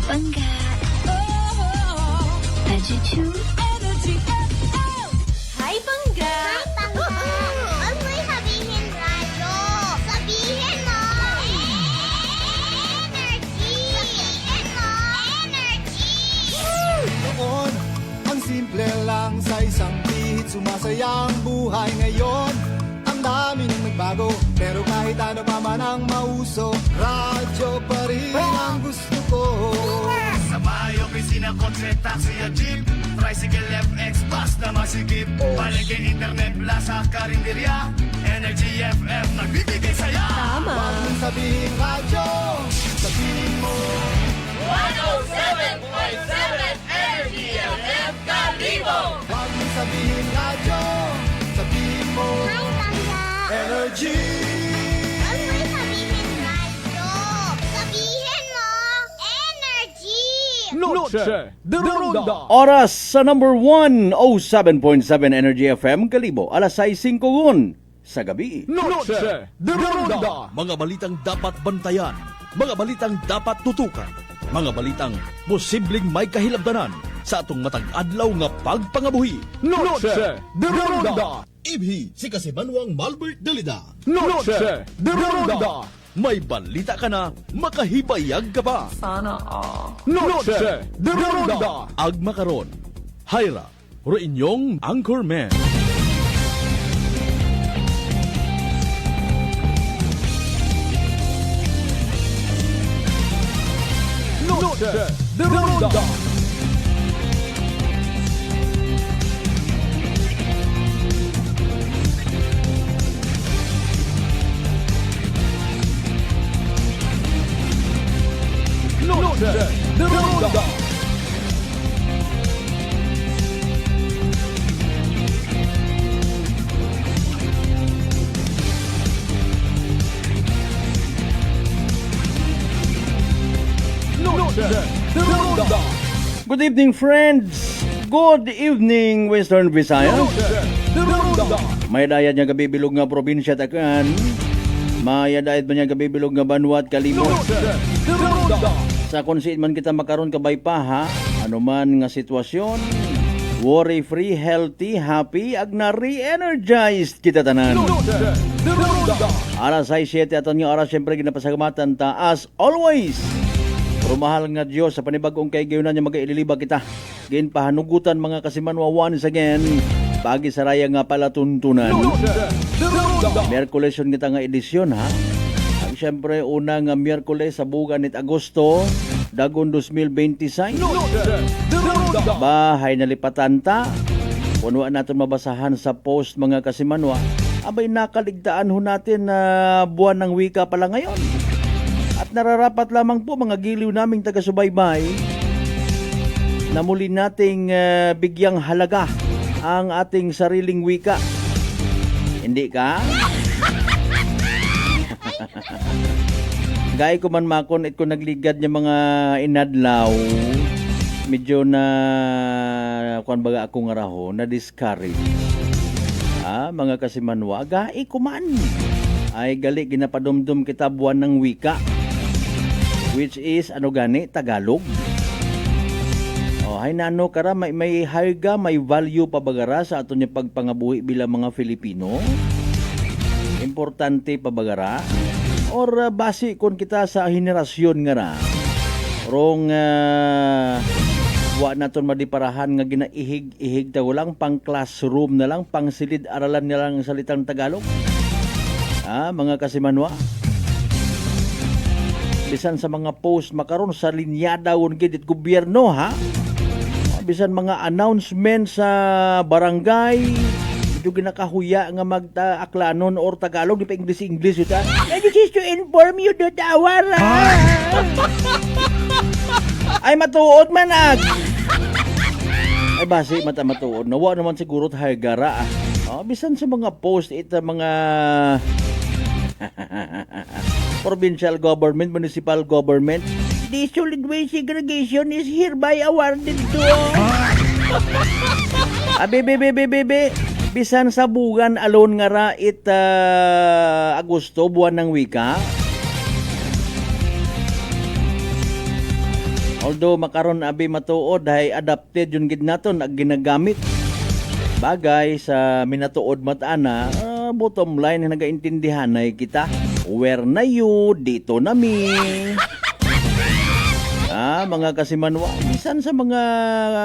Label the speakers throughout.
Speaker 1: Bangga. 92 Energy FM. Hi, Bangga.
Speaker 2: Hi, Bangga. Huwag mo'y sabihin radyo. Sabihin mo. Energy. Sabihin mo. Energy.
Speaker 3: Noon, ang simple lang sa isang pihit. Sumasaya ang buhay ngayon. Ang dami nang nagbago, pero kahit ano pa man ang mauso, radyo pa rin ang gusto ko.
Speaker 4: Sa bahay, opisina, kotse, taxi at jeep, tricycle, FX, bus na masigip, palengke, internet, plaza, karinderya, Energy FM, nagbibigay saya.
Speaker 1: Tama.
Speaker 3: Huwag mong sabihin radyo, sabihin mo
Speaker 4: 107.7 Energy FM Kalibo.
Speaker 3: Huwag mong sabihin radyo, sabihin mo
Speaker 2: Hi, Bangga.
Speaker 3: Energy.
Speaker 2: Huwag mo'y sabihin radyo. Sabihin mo. Energy.
Speaker 5: Noche de Ronda.
Speaker 6: Oras sa number 107.7 Energy FM Kalibo, alas 6:05 sa gabi.
Speaker 5: Noche de Ronda.
Speaker 7: Mga balitang dapat bantayan, mga balitang dapat tutukan, mga balitang posibleng may kahilabdanan sa atong matag adlaw nga pagpangabuhi.
Speaker 5: Noche de Ronda.
Speaker 7: Ibhi si Kasibanwang Malbert Dalida.
Speaker 5: Noche de Ronda.
Speaker 7: May balita ka na, makahibayag ka pa.
Speaker 5: Noche de Ronda.
Speaker 7: Agma karon, Hyra, ro inyong Anchorman.
Speaker 5: Noche de Ronda. Noche de Ronda. Noche de Ronda.
Speaker 6: Good evening, friends. Good evening, Western Visayas.
Speaker 5: Noche de Ronda.
Speaker 6: May dayad nga gabibilog nga probinsya takan. May dayad ba nga gabibilog nga banwat Kalibo.
Speaker 5: Noche de Ronda.
Speaker 6: Sa konsiit man kita makaron kabay pa ha, ano man nga sitwasyon, worry-free, healthy, happy, ag na re-energized kita tanan.
Speaker 5: Noche de Ronda.
Speaker 6: Alas 6:07 aton nga oras, syempre ginapasagamatan ta as always. Pero mahal nga Diyos sa panibagong kay gayunan niya mag-iililiba kita. Gain pahanugutan mga kasimanwa once again, bagi sa raya nga palatuntunan.
Speaker 5: Noche de Ronda.
Speaker 6: Miyerkules yun kita nga edisyon ha. Ang syempre una nga Miyerkules sa bugan nit Agosto, dagon 2026.
Speaker 5: Noche de Ronda.
Speaker 6: Bahay na lipatan ta. Punuan natin mabasahan sa post mga kasimanwa. Abay nakaligtaan ho natin na buwan ng wika pala ngayon. At nararapat lamang po mga giliw naming taga-subaybay na muli nating bigyang halaga ang ating sariling wika. Hindi ka? Gaya ko man makon it ko nagligad niya mga inadlaw, medyo na kuan baga ako nga raho na discourage. Mga kasimanwa, gaya ko man ay gali ginapadumdum kita buwan ng wika, which is ano gani Tagalog. Hay nano kara may harga, may value pa bagara sa aton yung pagpangabuhi bilang mga Filipino. Importante pa bagara or base kon kita sa henerasyon nga ra. Rong wa naton madiparahan nga ginaihig-ihig ta walang pang classroom na lang, pang silid-aralan na lang ang salitang Tagalog. Mga kasimanwa, bisan sa mga post makaron sa linyada won gid gobyerno ha, bisan mga announcement sa barangay, medyo ginakahuya nga magta-aklanon or Tagalog, di pa English ito. This is to inform you that our ay matuod man ay basi mata matuod nawa naman siguro hargara bisan sa mga post ita mga provincial government, municipal government, the solid waste segregation is hereby awarded to bebe bisan sa bugan alone nga ra Agosto, buwan ng wika. Although makaron abi matuod ay adapted yung gid naton ag ginagamit. Bagay sa minatuod matana, bottom line nagaintindihan na kita. Where na you, dito na mi. Mga kasimanwa, bisan sa mga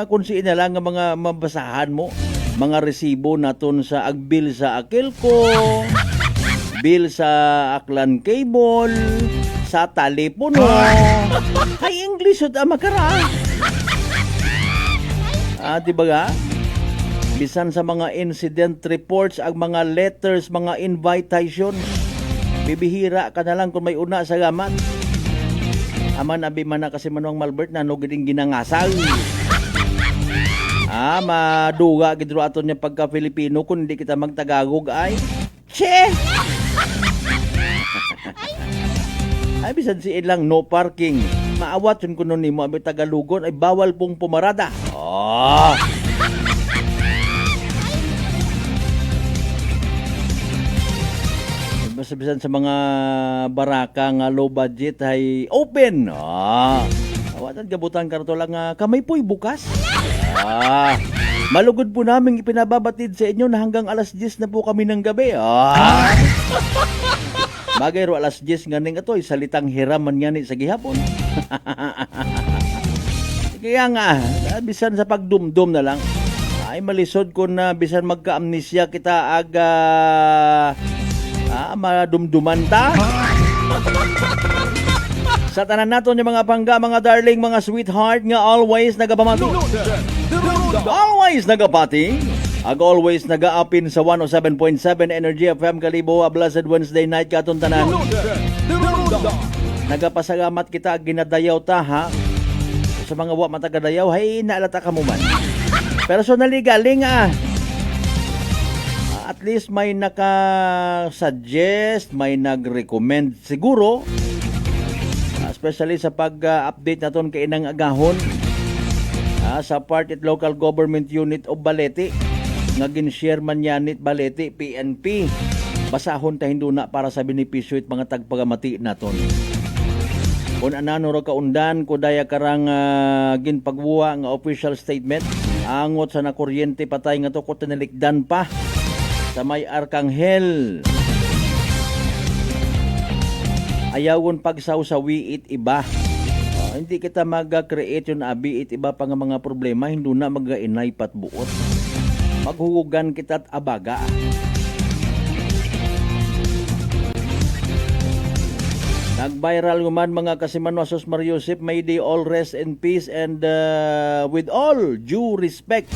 Speaker 6: kunsiin na lang nga mga mabasahan mo, mga resibo naton sa agbil sa Akilco, bill sa Aklan Cable, sa telepono. Hay English at makara. Di ba ga? Bisan sa mga incident reports, ang mga letters, mga invitations, bibihira ka na lang kung may una sa gaman. Aman abi man na kasi manuang Malbert na no giding ginangasal. Maduga gidro aton niya pagka Filipino kung hindi kita magtagagog ay che. Ay bisan si ilang no parking. Maawat yun kuno nimo abi Tagalugon ay bawal pong pumarada. Bisan sa mga baraka nga low budget ay open. Awatan gabutan karto lang kamay po'y bukas. Malugod po namin ipinababatid sa inyo na hanggang alas 10 na po kami ng gabi. Bagay ro alas 10 nga ning atoy salitang hiraman nga ni sa gihapon. Kaya nga bisan sa pagdumdum na lang ay malisod ko na bisan magka-amnesia kita aga madumduman ta. Sa tanan naton yung mga pangga, mga darling, mga sweetheart nga always nagapamati. Always nagapati. Ag always nagaapin sa 107.7 Energy FM Kalibo, a blessed Wednesday night katon tanan. Nagapasalamat kita ginadayaw ta ha. Sa mga wa matagadayaw hay naalata ka mo man. Personally galing at least may naka-suggest, may nag-recommend siguro, especially sa pag-update naton kay inang agahon sa part at local government unit of Balete nga gin-share man yanit Balete PNP. Basahon ta hinduna para sa benepisyo it mga tagpagamati naton. Kung anano ro kaundan ko daya karang ginpagbuwa nga official statement angot sa nakuryente patay nga to ko tinalikdan pa sa may Arkanghel. Ayawon pagsawsawi it iba. Hindi kita mag-create yun abi it iba pa nga mga problema, hindi na mag-inay patbuot. Maghuhugan kita at abaga. Nag-viral man mga kasimanwa sus Mariusip, may they all rest in peace and with all due respect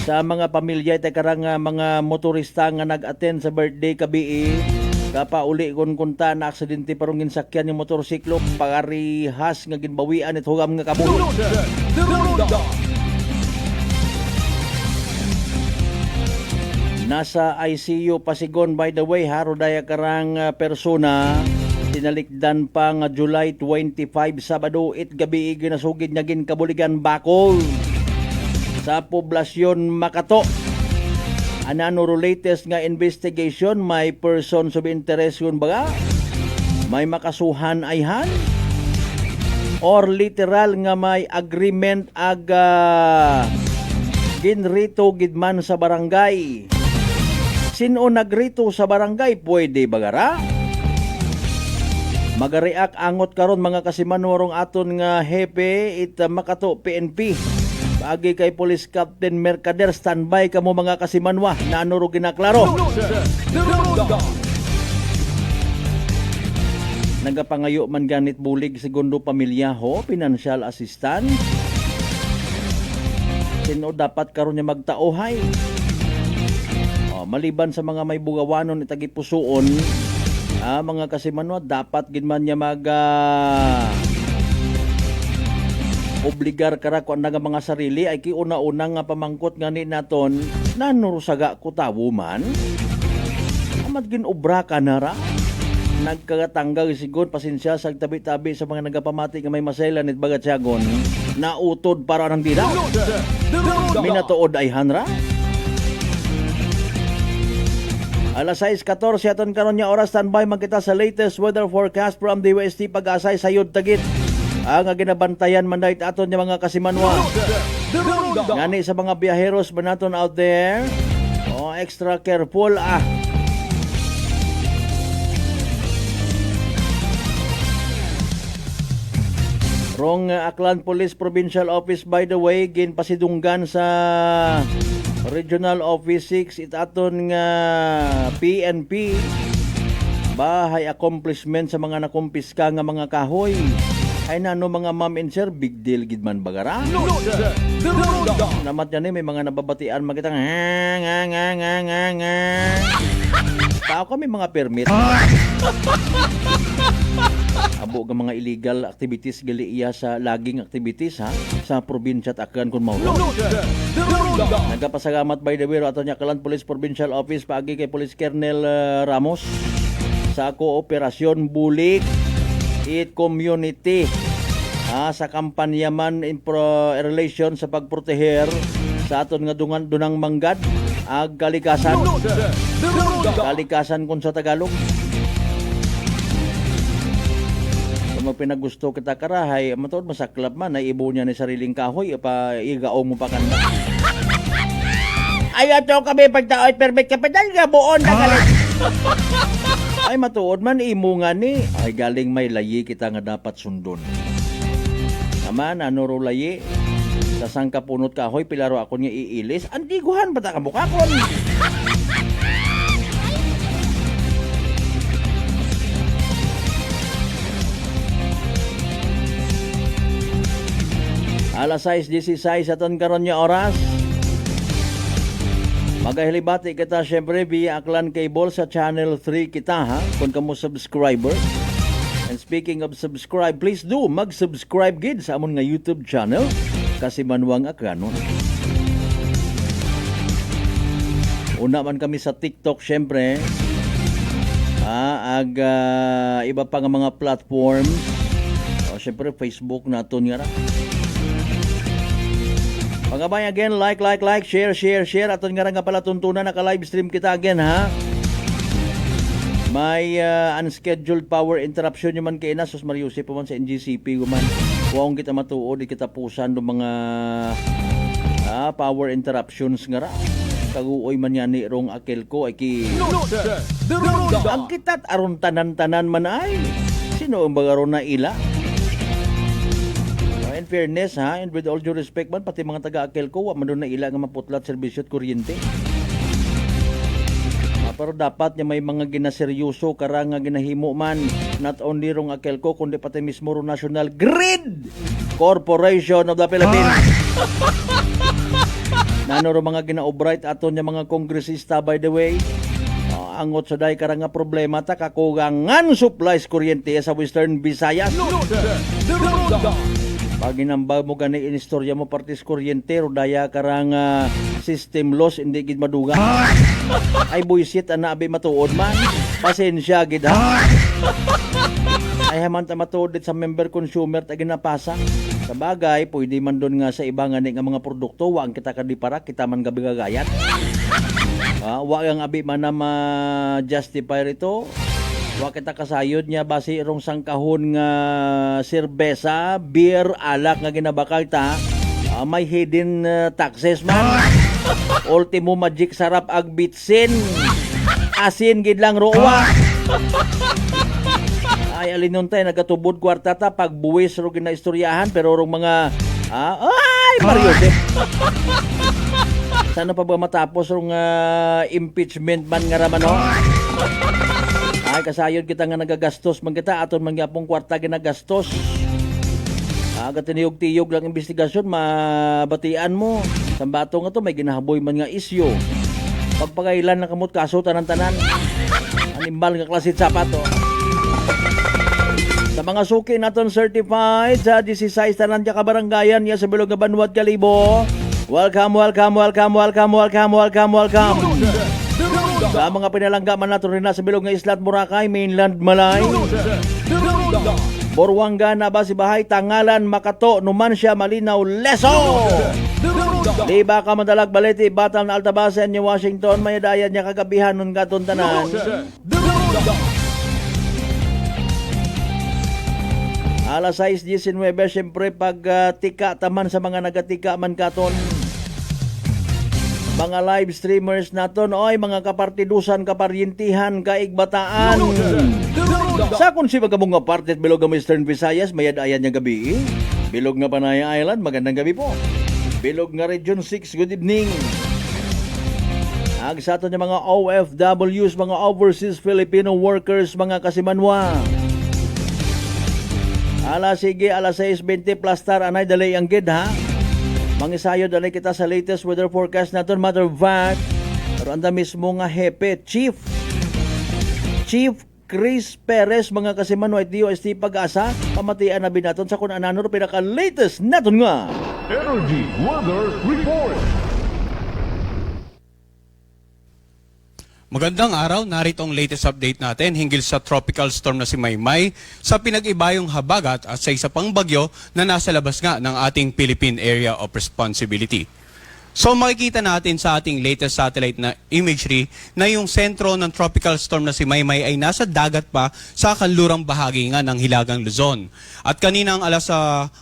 Speaker 6: sa mga pamilya ite karang mga motorista nga nag-attend sa birthday kabii kapauli kon kunta na aksidente parong ginsakyan yung motorsiklo pagarihas nga ginbawian it hugam nga kabuhi. Nasa ICU pasigon by the way haro daya karang persona tinalikdan pa nga July 25 Sabado it gabi ginasugid niya ginkabuligan Bacol sa poblasyon Makato. Anano latest nga investigation, may persons of interest yun baga? May makasuhan ayhan? Or literal nga may agreement aga ginrito gidman sa barangay? Sino nagrito sa barangay? Pwede bagara? Magareak angot karon mga kasimanwarong aton nga hepe it Makato PNP. Agi kay Police Captain Mercader, standby ka mo mga kasimanwa na ano ro ginaklaro. Nagapangayo man ganit bulig segundo pamilya ho, financial assistance. Sino dapat karon niya magtauhay? Maliban sa mga may bugawanon itagi pusuon, mga kasimanwa dapat ginman niya obligar kara ko nga mga sarili ay kiuna-una nga pamangkot nga ni naton nanurusaga ko tawo man amat ginobra ka na ra nagkagatanggal sigon pasensya sa tabi-tabi sa mga nagapamati nga may maselan it bagat siyagon nautod para ng dila minatuod ay hanra. Alas 6:14 aton karon nya oras, standby man kita sa latest weather forecast from the UST Pag-asay sayod tagit ang ginabantayan man dahil aton niya mga kasimanwa.
Speaker 5: Durugda.
Speaker 6: Ngani sa mga biyaheros ba naton out there? Extra careful Rong Aklan Police Provincial Office by the way ginpasidunggan sa Regional Office 6 itaton nga PNP bahay accomplishment sa mga nakumpiska nga mga kahoy. Ay nano mga ma'am and sir, big deal gid man bagara.
Speaker 5: Durugda.
Speaker 6: Namat yan may mga nababatian makita nga. Tao kami mga permit. Abo nga mga illegal activities gali iya sa laging activities sa probinsya at Aklan kun mao.
Speaker 5: Durugda.
Speaker 6: Nagapasalamat by the way ato niya Aklan Police Provincial Office paagi kay Police Colonel Ramos sa kooperasyon bulik it community sa kampanya man in relation sa pagproteher sa aton nga dunang manggad ag kalikasan. Kalikasan kun sa Tagalog. Kung pinagusto kita karahay, matod masaklap man, naibo niya ni sariling kahoy, igaong mo pa kanda. Ay, ato kami pagtaoy, permit ka pa dahil nga buon na galit. Ay, matuod man, imo nga ni. Ay, galing may layi kita nga dapat sundon. Naman, ano ro layi? Sa sangka punot kahoy, pilaro ako nga iilis. Andiguhan, bata ka mukakon. Alas 6:16 aton karon nga oras. Magahilibati kita syempre via Aklan Cable sa Channel 3 kita kung kamo subscriber. And speaking of subscribe, please do mag-subscribe gid sa amon nga YouTube channel Kasimanwang Aklanon. Una man kami sa TikTok syempre. Iba pa nga mga platforms. Syempre Facebook naton nga ra. Pagabay again, like, share. Aton nga nga pala tuntunan naka-live stream kita again May unscheduled power interruption yung man kay na sus Mariusip po man sa NGCP man. Huwag kita matuod, di kita pusan ng mga power interruptions nga ra. Kaguoy man yan ni Rong Akil ko ay ang kitat aron tanan-tanan man ay. Sino ang bagaro na ila? In fairness and with all due respect man pati mga taga-Akil ko wa man doon na ila nga maputlat serbisyo at kuryente. Pero dapat niya may mga ginaseryoso kara nga ginahimo man not only rong Akil ko kundi pati mismo rong National Grid Corporation of the Philippines. Nano ro mga gina-operate aton niya mga kongresista by the way. Angot sa day kara nga problema ta kakugangan supplies kuryente sa Western Visayas. Pag inambag mo gani inistorya mo partis kuryente rodaya karang system loss hindi gid maduga. Ay buisit ana abi matuod man. Pasensya gid Ay haman ta matuod sa member consumer ta ginapasa. Sa bagay pwede man doon nga sa iba nga mga produkto wa ang kita kadipara kita man gabigagayat. Wa ang abi man na ma-justify rito. Wa kita kasayod niya base irong sangkahon nga serbesa, beer, alak nga ginabakal ta. May hidden taxes man. Ultimo magic sarap ag bitsin. Asin gid lang rowa. Ay alinon tay nagatubod kwarta ta pag buwis ro ginaistoryahan pero rong mga Mario sana pa ba matapos rong impeachment man nga raman Ay kasayod kita nga nagagastos man kita aton man gyapong kwarta ginagastos. Tiniyog-tiyog lang investigasyon mabatian mo. Sambato nga to may ginahaboy man nga isyo. Pagpagailan na kamot kaso tanan-tanan. Animal nga klasit sapato. Sa mga suki naton certified sa 16 tanan ka kabarangayan ya sa Bilog nga Banwad Kalibo. Welcome. Sa mga pinalangga man nato rin na sa Bilog nga Isla at Boracay, Mainland Malay. Borwanga na ba si Bahay, Tangalan, Makato, Numancia, Malinaw, Leso. Di ba ka madalag baleti, Batal na Altabasa, New Washington, may dayan niya kagabihan nun katon tanan. Alas 6:19, siyempre pag tika taman sa mga nagatika man katon. Mga live streamers naton, oy mga kapartidusan, kaparyentihan, kaigbataan. Sa kung si magabong nga partit bilog ng Western Visayas, mayad-ayan niya gabi. Bilog nga Panay Island, magandang gabi po. Bilog nga Region 6, good evening. Ag sa aton yung mga OFWs, mga Overseas Filipino Workers, mga kasimanwa. Alas 6:20 plus tar anay dalay ang gid ha. Mangisayo dalay kita sa latest weather forecast naton, matter of fact. Pero anda mismo nga hepe, Chief Chris Perez, mga kasimanwa at DOST Pag-asa, pamatian na binaton sa kung anano pinaka-latest naton nga.
Speaker 5: Energy Weather Report.
Speaker 8: Magandang araw, narito ang latest update natin hinggil sa tropical storm na si Maymay sa pinag-ibayong habagat at sa isa pang bagyo na nasa labas nga ng ating Philippine Area of Responsibility. So makikita natin sa ating latest satellite na imagery na yung sentro ng tropical storm na si Maymay ay nasa dagat pa sa kanlurang bahagi nga ng Hilagang Luzon. At kaninang alas 4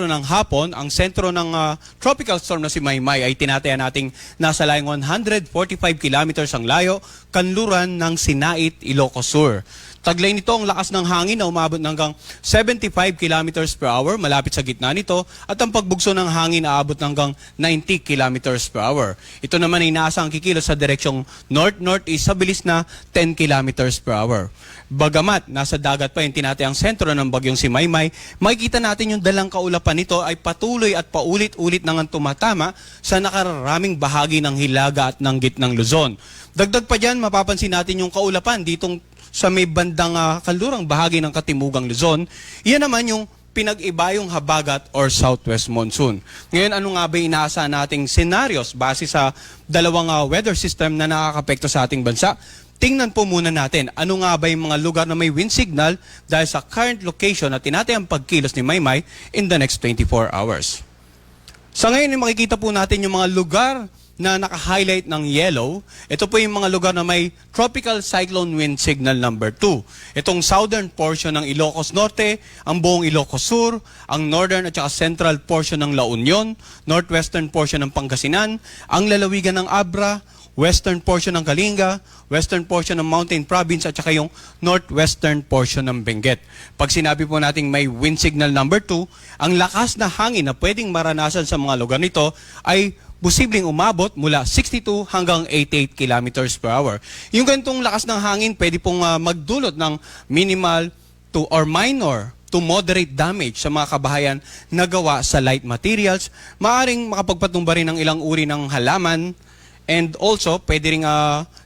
Speaker 8: ng hapon, ang sentro ng tropical storm na si Maymay ay tinataya nating nasa layong 145 kilometers ang layo, kanluran ng Sinait, Ilocos Sur. Taglay nito ang lakas ng hangin na umabot ng hanggang 75 kilometers per hour malapit sa gitna nito at ang pagbugso ng hangin aabot ng hanggang 90 kilometers per hour. Ito naman ay inaasang kikilos sa direksyong north-northeast sa bilis na 10 kilometers per hour. Bagamat nasa dagat pa yung tinatayang sentro ng bagyong si Maymay, makikita natin yung dalang kaulapan nito ay patuloy at paulit-ulit nang tumatama sa nakararaming bahagi ng Hilaga at ng gitnang Luzon. Dagdag pa dyan, mapapansin natin yung kaulapan ditong sa may bandang kanlurang bahagi ng Katimugang Luzon. Iyan naman yung pinag-ibayong habagat or southwest monsoon. Ngayon, ano nga ba inaasahan nating senaryos base sa dalawang weather system na nakakapekto sa ating bansa? Tingnan po muna natin ano nga ba yung mga lugar na may wind signal dahil sa current location na tinatayang pagkilos ni Maymay in the next 24 hours. Sa ngayon, makikita po natin yung mga lugar na naka-highlight ng yellow. Ito po yung mga lugar na may tropical cyclone wind signal number 2. Itong southern portion ng Ilocos Norte, ang buong Ilocos Sur, ang northern at saka central portion ng La Union, northwestern portion ng Pangasinan, ang lalawigan ng Abra, western portion ng Kalinga, western portion ng Mountain Province at saka yung northwestern portion ng Benguet. Pag sinabi po nating may wind signal number 2, ang lakas na hangin na pwedeng maranasan sa mga lugar nito ay posibleng umabot mula 62 hanggang 88 kilometers per hour. Yung ganitong lakas ng hangin pwede pong magdulot ng minimal to or minor to moderate damage sa mga kabahayan na gawa sa light materials. Maaring makapagpatumba rin ng ilang uri ng halaman and also pwede rin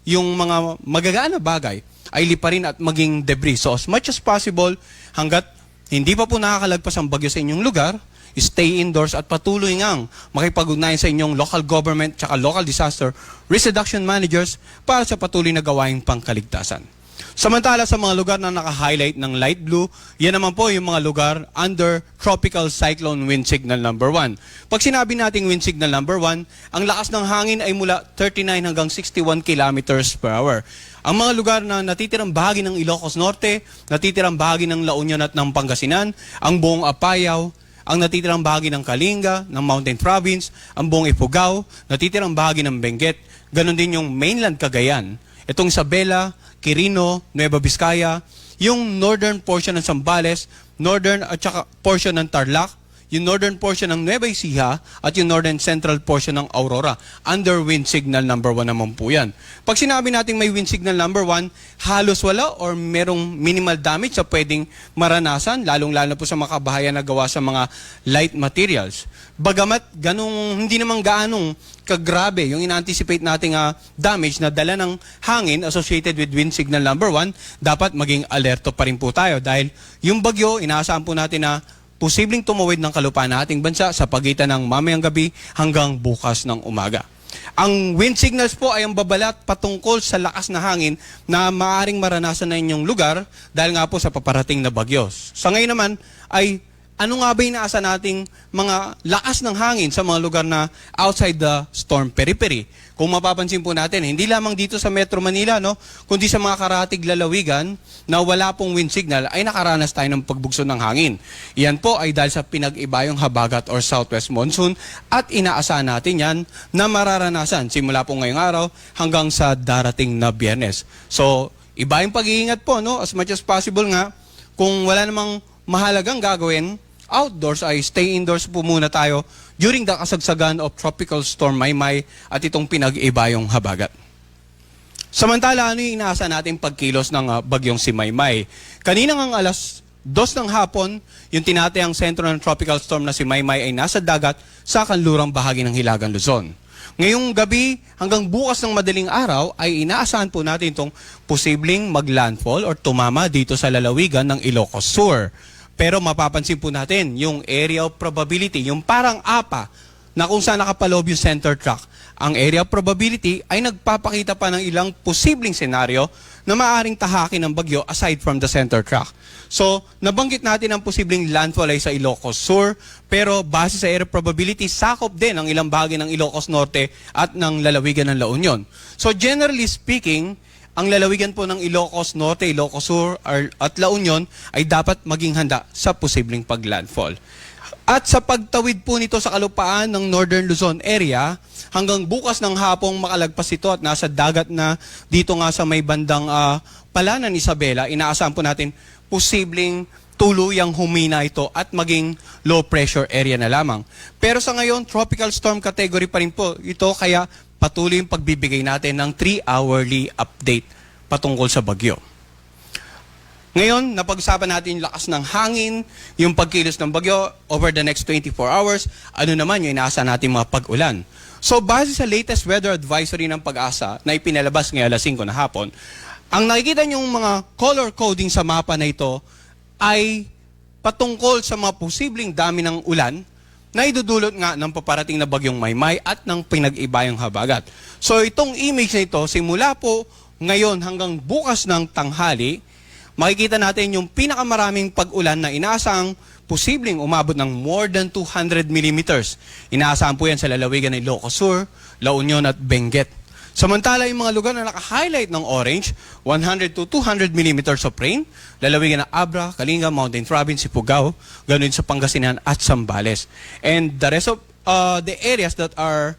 Speaker 8: yung mga magagaan na bagay ay liparin at maging debris. So as much as possible, hanggat hindi pa po nakakalagpas ang bagyo sa inyong lugar, stay indoors at patuloy ngang makipag-ugnayan sa inyong local government at local disaster risk reduction managers para sa patuloy na gawaing pangkaligtasan. Samantala sa mga lugar na naka-highlight ng light blue, yan naman po yung mga lugar under tropical cyclone wind signal number 1. Pag sinabi nating wind signal number 1, ang lakas ng hangin ay mula 39 hanggang 61 kilometers per hour. Ang mga lugar na natitirang bahagi ng Ilocos Norte, natitirang bahagi ng La Union at ng Pangasinan, ang buong Apayao, ang natitirang bahagi ng Kalinga, ng Mountain Province, ang buong Ifugao, natitirang bahagi ng Benguet, ganon din yung mainland Cagayan, itong Isabela, Quirino, Nueva Vizcaya, yung northern portion ng Zambales, northern at saka portion ng Tarlac, yung northern portion ng Nueva Ecija at yung northern central portion ng Aurora. Under wind signal number 1 naman po yan. Pag sinabi natin may wind signal number 1, halos wala or merong minimal damage sa pwedeng maranasan, lalong-lalo po sa mga kabahayan na gawa sa mga light materials. Bagamat hindi naman gaanong kagrabe yung ina-anticipate nating damage na dala ng hangin associated with wind signal number 1, dapat maging alerto pa rin po tayo dahil yung bagyo, inaasahan po natin na posibleng tumawid ng kalupaan ng ating bansa sa pagitan ng mamayang gabi hanggang bukas ng umaga. Ang wind signals po ay ang babalat patungkol sa lakas na hangin na maaaring maranasan na inyong lugar dahil nga po sa paparating na bagyo. Sa ngayon naman ay ano nga ba inaasa nating mga lakas ng hangin sa mga lugar na outside the storm periphery? Kung mapapansin po natin, hindi lamang dito sa Metro Manila, no, kundi sa mga karatig lalawigan na wala pong wind signal ay nakaranas tayo ng pagbugso ng hangin. Iyan po ay dahil sa pinag-ibayong habagat or southwest monsoon at inaasahan natin yan na mararanasan simula po ngayong araw hanggang sa darating na Biyernes. So, iba yung pag-iingat po, no, as much as possible nga, kung wala namang mahalagang gagawin, outdoors ay stay indoors po muna tayo during the kasagsagan of Tropical Storm Maymay at itong pinag-ibayong habagat. Samantala, ano yung inaasa natin pagkilos ng bagyong si Maymay? Kanina ang alas 2 ng hapon, yung tinatayang sentro ng Tropical Storm na si Maymay ay nasa dagat sa kanlurang bahagi ng Hilagang Luzon. Ngayong gabi hanggang bukas ng madaling araw ay inaasahan po natin itong posibleng maglandfall or tumama dito sa lalawigan ng Ilocos Sur. Pero mapapansin po natin yung area of probability, yung parang APA na kung saan nakapalob yung center track. Ang area of probability ay nagpapakita pa ng ilang posibleng senaryo na maaaring tahakin ng bagyo aside from the center track. So, nabanggit natin ang posibleng landfall ay sa Ilocos Sur, pero base sa area of probability, sakop din ang ilang bahagi ng Ilocos Norte at ng lalawigan ng La Union. So, generally speaking, ang lalawigan po ng Ilocos Norte, Ilocos Sur at La Union ay dapat maging handa sa posibleng paglandfall. At sa pagtawid po nito sa kalupaan ng Northern Luzon area, hanggang bukas ng hapong makalagpas ito at nasa dagat na dito nga sa may bandang Palanan, Isabela, inaasahan po natin posibleng tuluyang humina ito at maging low pressure area na lamang. Pero sa ngayon, tropical storm category pa rin po ito, kaya patuloy yung pagbibigay natin ng 3-hourly update patungkol sa bagyo. Ngayon, napag-usapan natin yung lakas ng hangin, yung pagkilos ng bagyo over the next 24 hours, ano naman yung inaasa natin mga pag-ulan. So, base sa latest weather advisory ng Pag-asa na ipinalabas ngayon alas 5 na hapon, ang nakikita niyong mga color coding sa mapa na ito ay patungkol sa mga posibleng dami ng ulan na idudulot nga ng paparating na bagyong Maymay at ng pinag-ibayong habagat. So itong image na ito, simula po ngayon hanggang bukas ng tanghali, makikita natin yung pinakamaraming pag-ulan na inaasang posibleng umabot ng more than 200 millimeters. Inaasahan po yan sa lalawigan ng Ilocos Sur, La Union at Benguet. Samantala, yung mga lugar na naka-highlight ng orange, 100 to 200 millimeters of rain, lalawigan ng Abra, Kalinga, Mountain Province, Ifugao, ganoon sa Pangasinan at Zambales. And the rest of the areas that are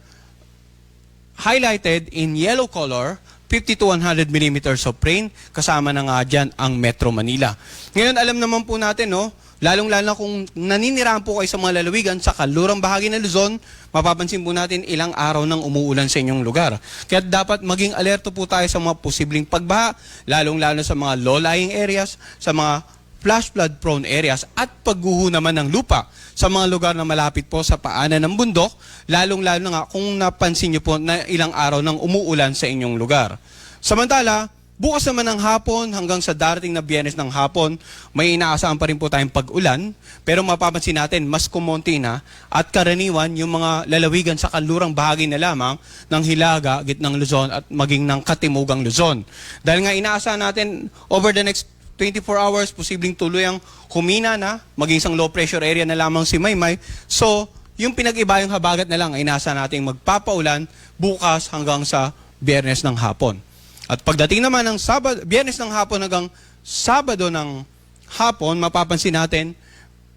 Speaker 8: highlighted in yellow color, 50 to 100 millimeters of rain, kasama na nga dyan ang Metro Manila. Ngayon, alam naman po natin, no, lalong-lalo kung naninirahan po kayo sa mga lalawigan sa kanlurang bahagi ng Luzon, mapapansin po natin ilang araw nang umuulan sa inyong lugar. Kaya dapat maging alerto po tayo sa mga posibleng pagbaha, lalong-lalo sa mga low-lying areas, sa mga flash flood prone areas at pagguho naman ng lupa sa mga lugar na malapit po sa paanan ng bundok, lalong-lalo na nga kung napansin nyo po na ilang araw nang umuulan sa inyong lugar. Samantala, bukas naman ng hapon hanggang sa darating na Biyernes ng hapon, may inaasahan pa rin po tayong pag-ulan, pero mapapansin natin mas kumonti na at karaniwan yung mga lalawigan sa kanlurang bahagi na lamang ng Hilaga, Gitnang Luzon at maging ng Katimugang Luzon. Dahil nga inaasahan natin over the next 24 hours, posibleng tuluyang humina na, maging isang low pressure area na lamang si Maymay. So, yung pinag-ibayong habagat na lang ay nasa nating magpapaulan bukas hanggang sa Biyernes ng hapon. At pagdating naman ng Biyernes ng hapon hanggang Sabado ng hapon, mapapansin natin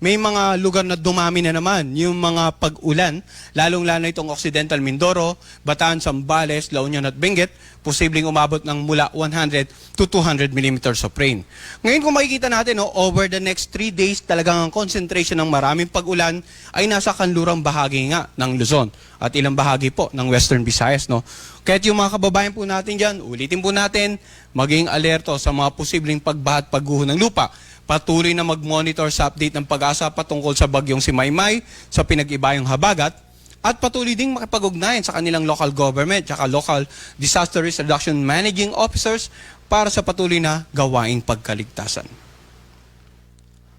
Speaker 8: may mga lugar na dumami na naman yung mga pag-ulan, lalong-lalo itong Occidental Mindoro, Bataan, Zambales, La Union at Benguet, posibleng umabot ng mula 100 to 200 millimeters of rain. Ngayon kung makikita natin, over the next 3 days, talagang ang concentration ng maraming pag-ulan ay nasa kanlurang bahagi nga ng Luzon at ilang bahagi po ng Western Visayas. Kaya yung mga kababayan po natin dyan, ulitin po natin, maging alerto sa mga posibleng pagbaha at pagguho ng lupa. Patuloy na mag-monitor sa update ng Pag-asa patungkol sa bagyong si Maymay, sa pinag-ibayong habagat, at patuloy ding makipag-ugnayan sa kanilang local government at local disaster risk reduction managing officers para sa patuloy na gawaing pagkaligtasan.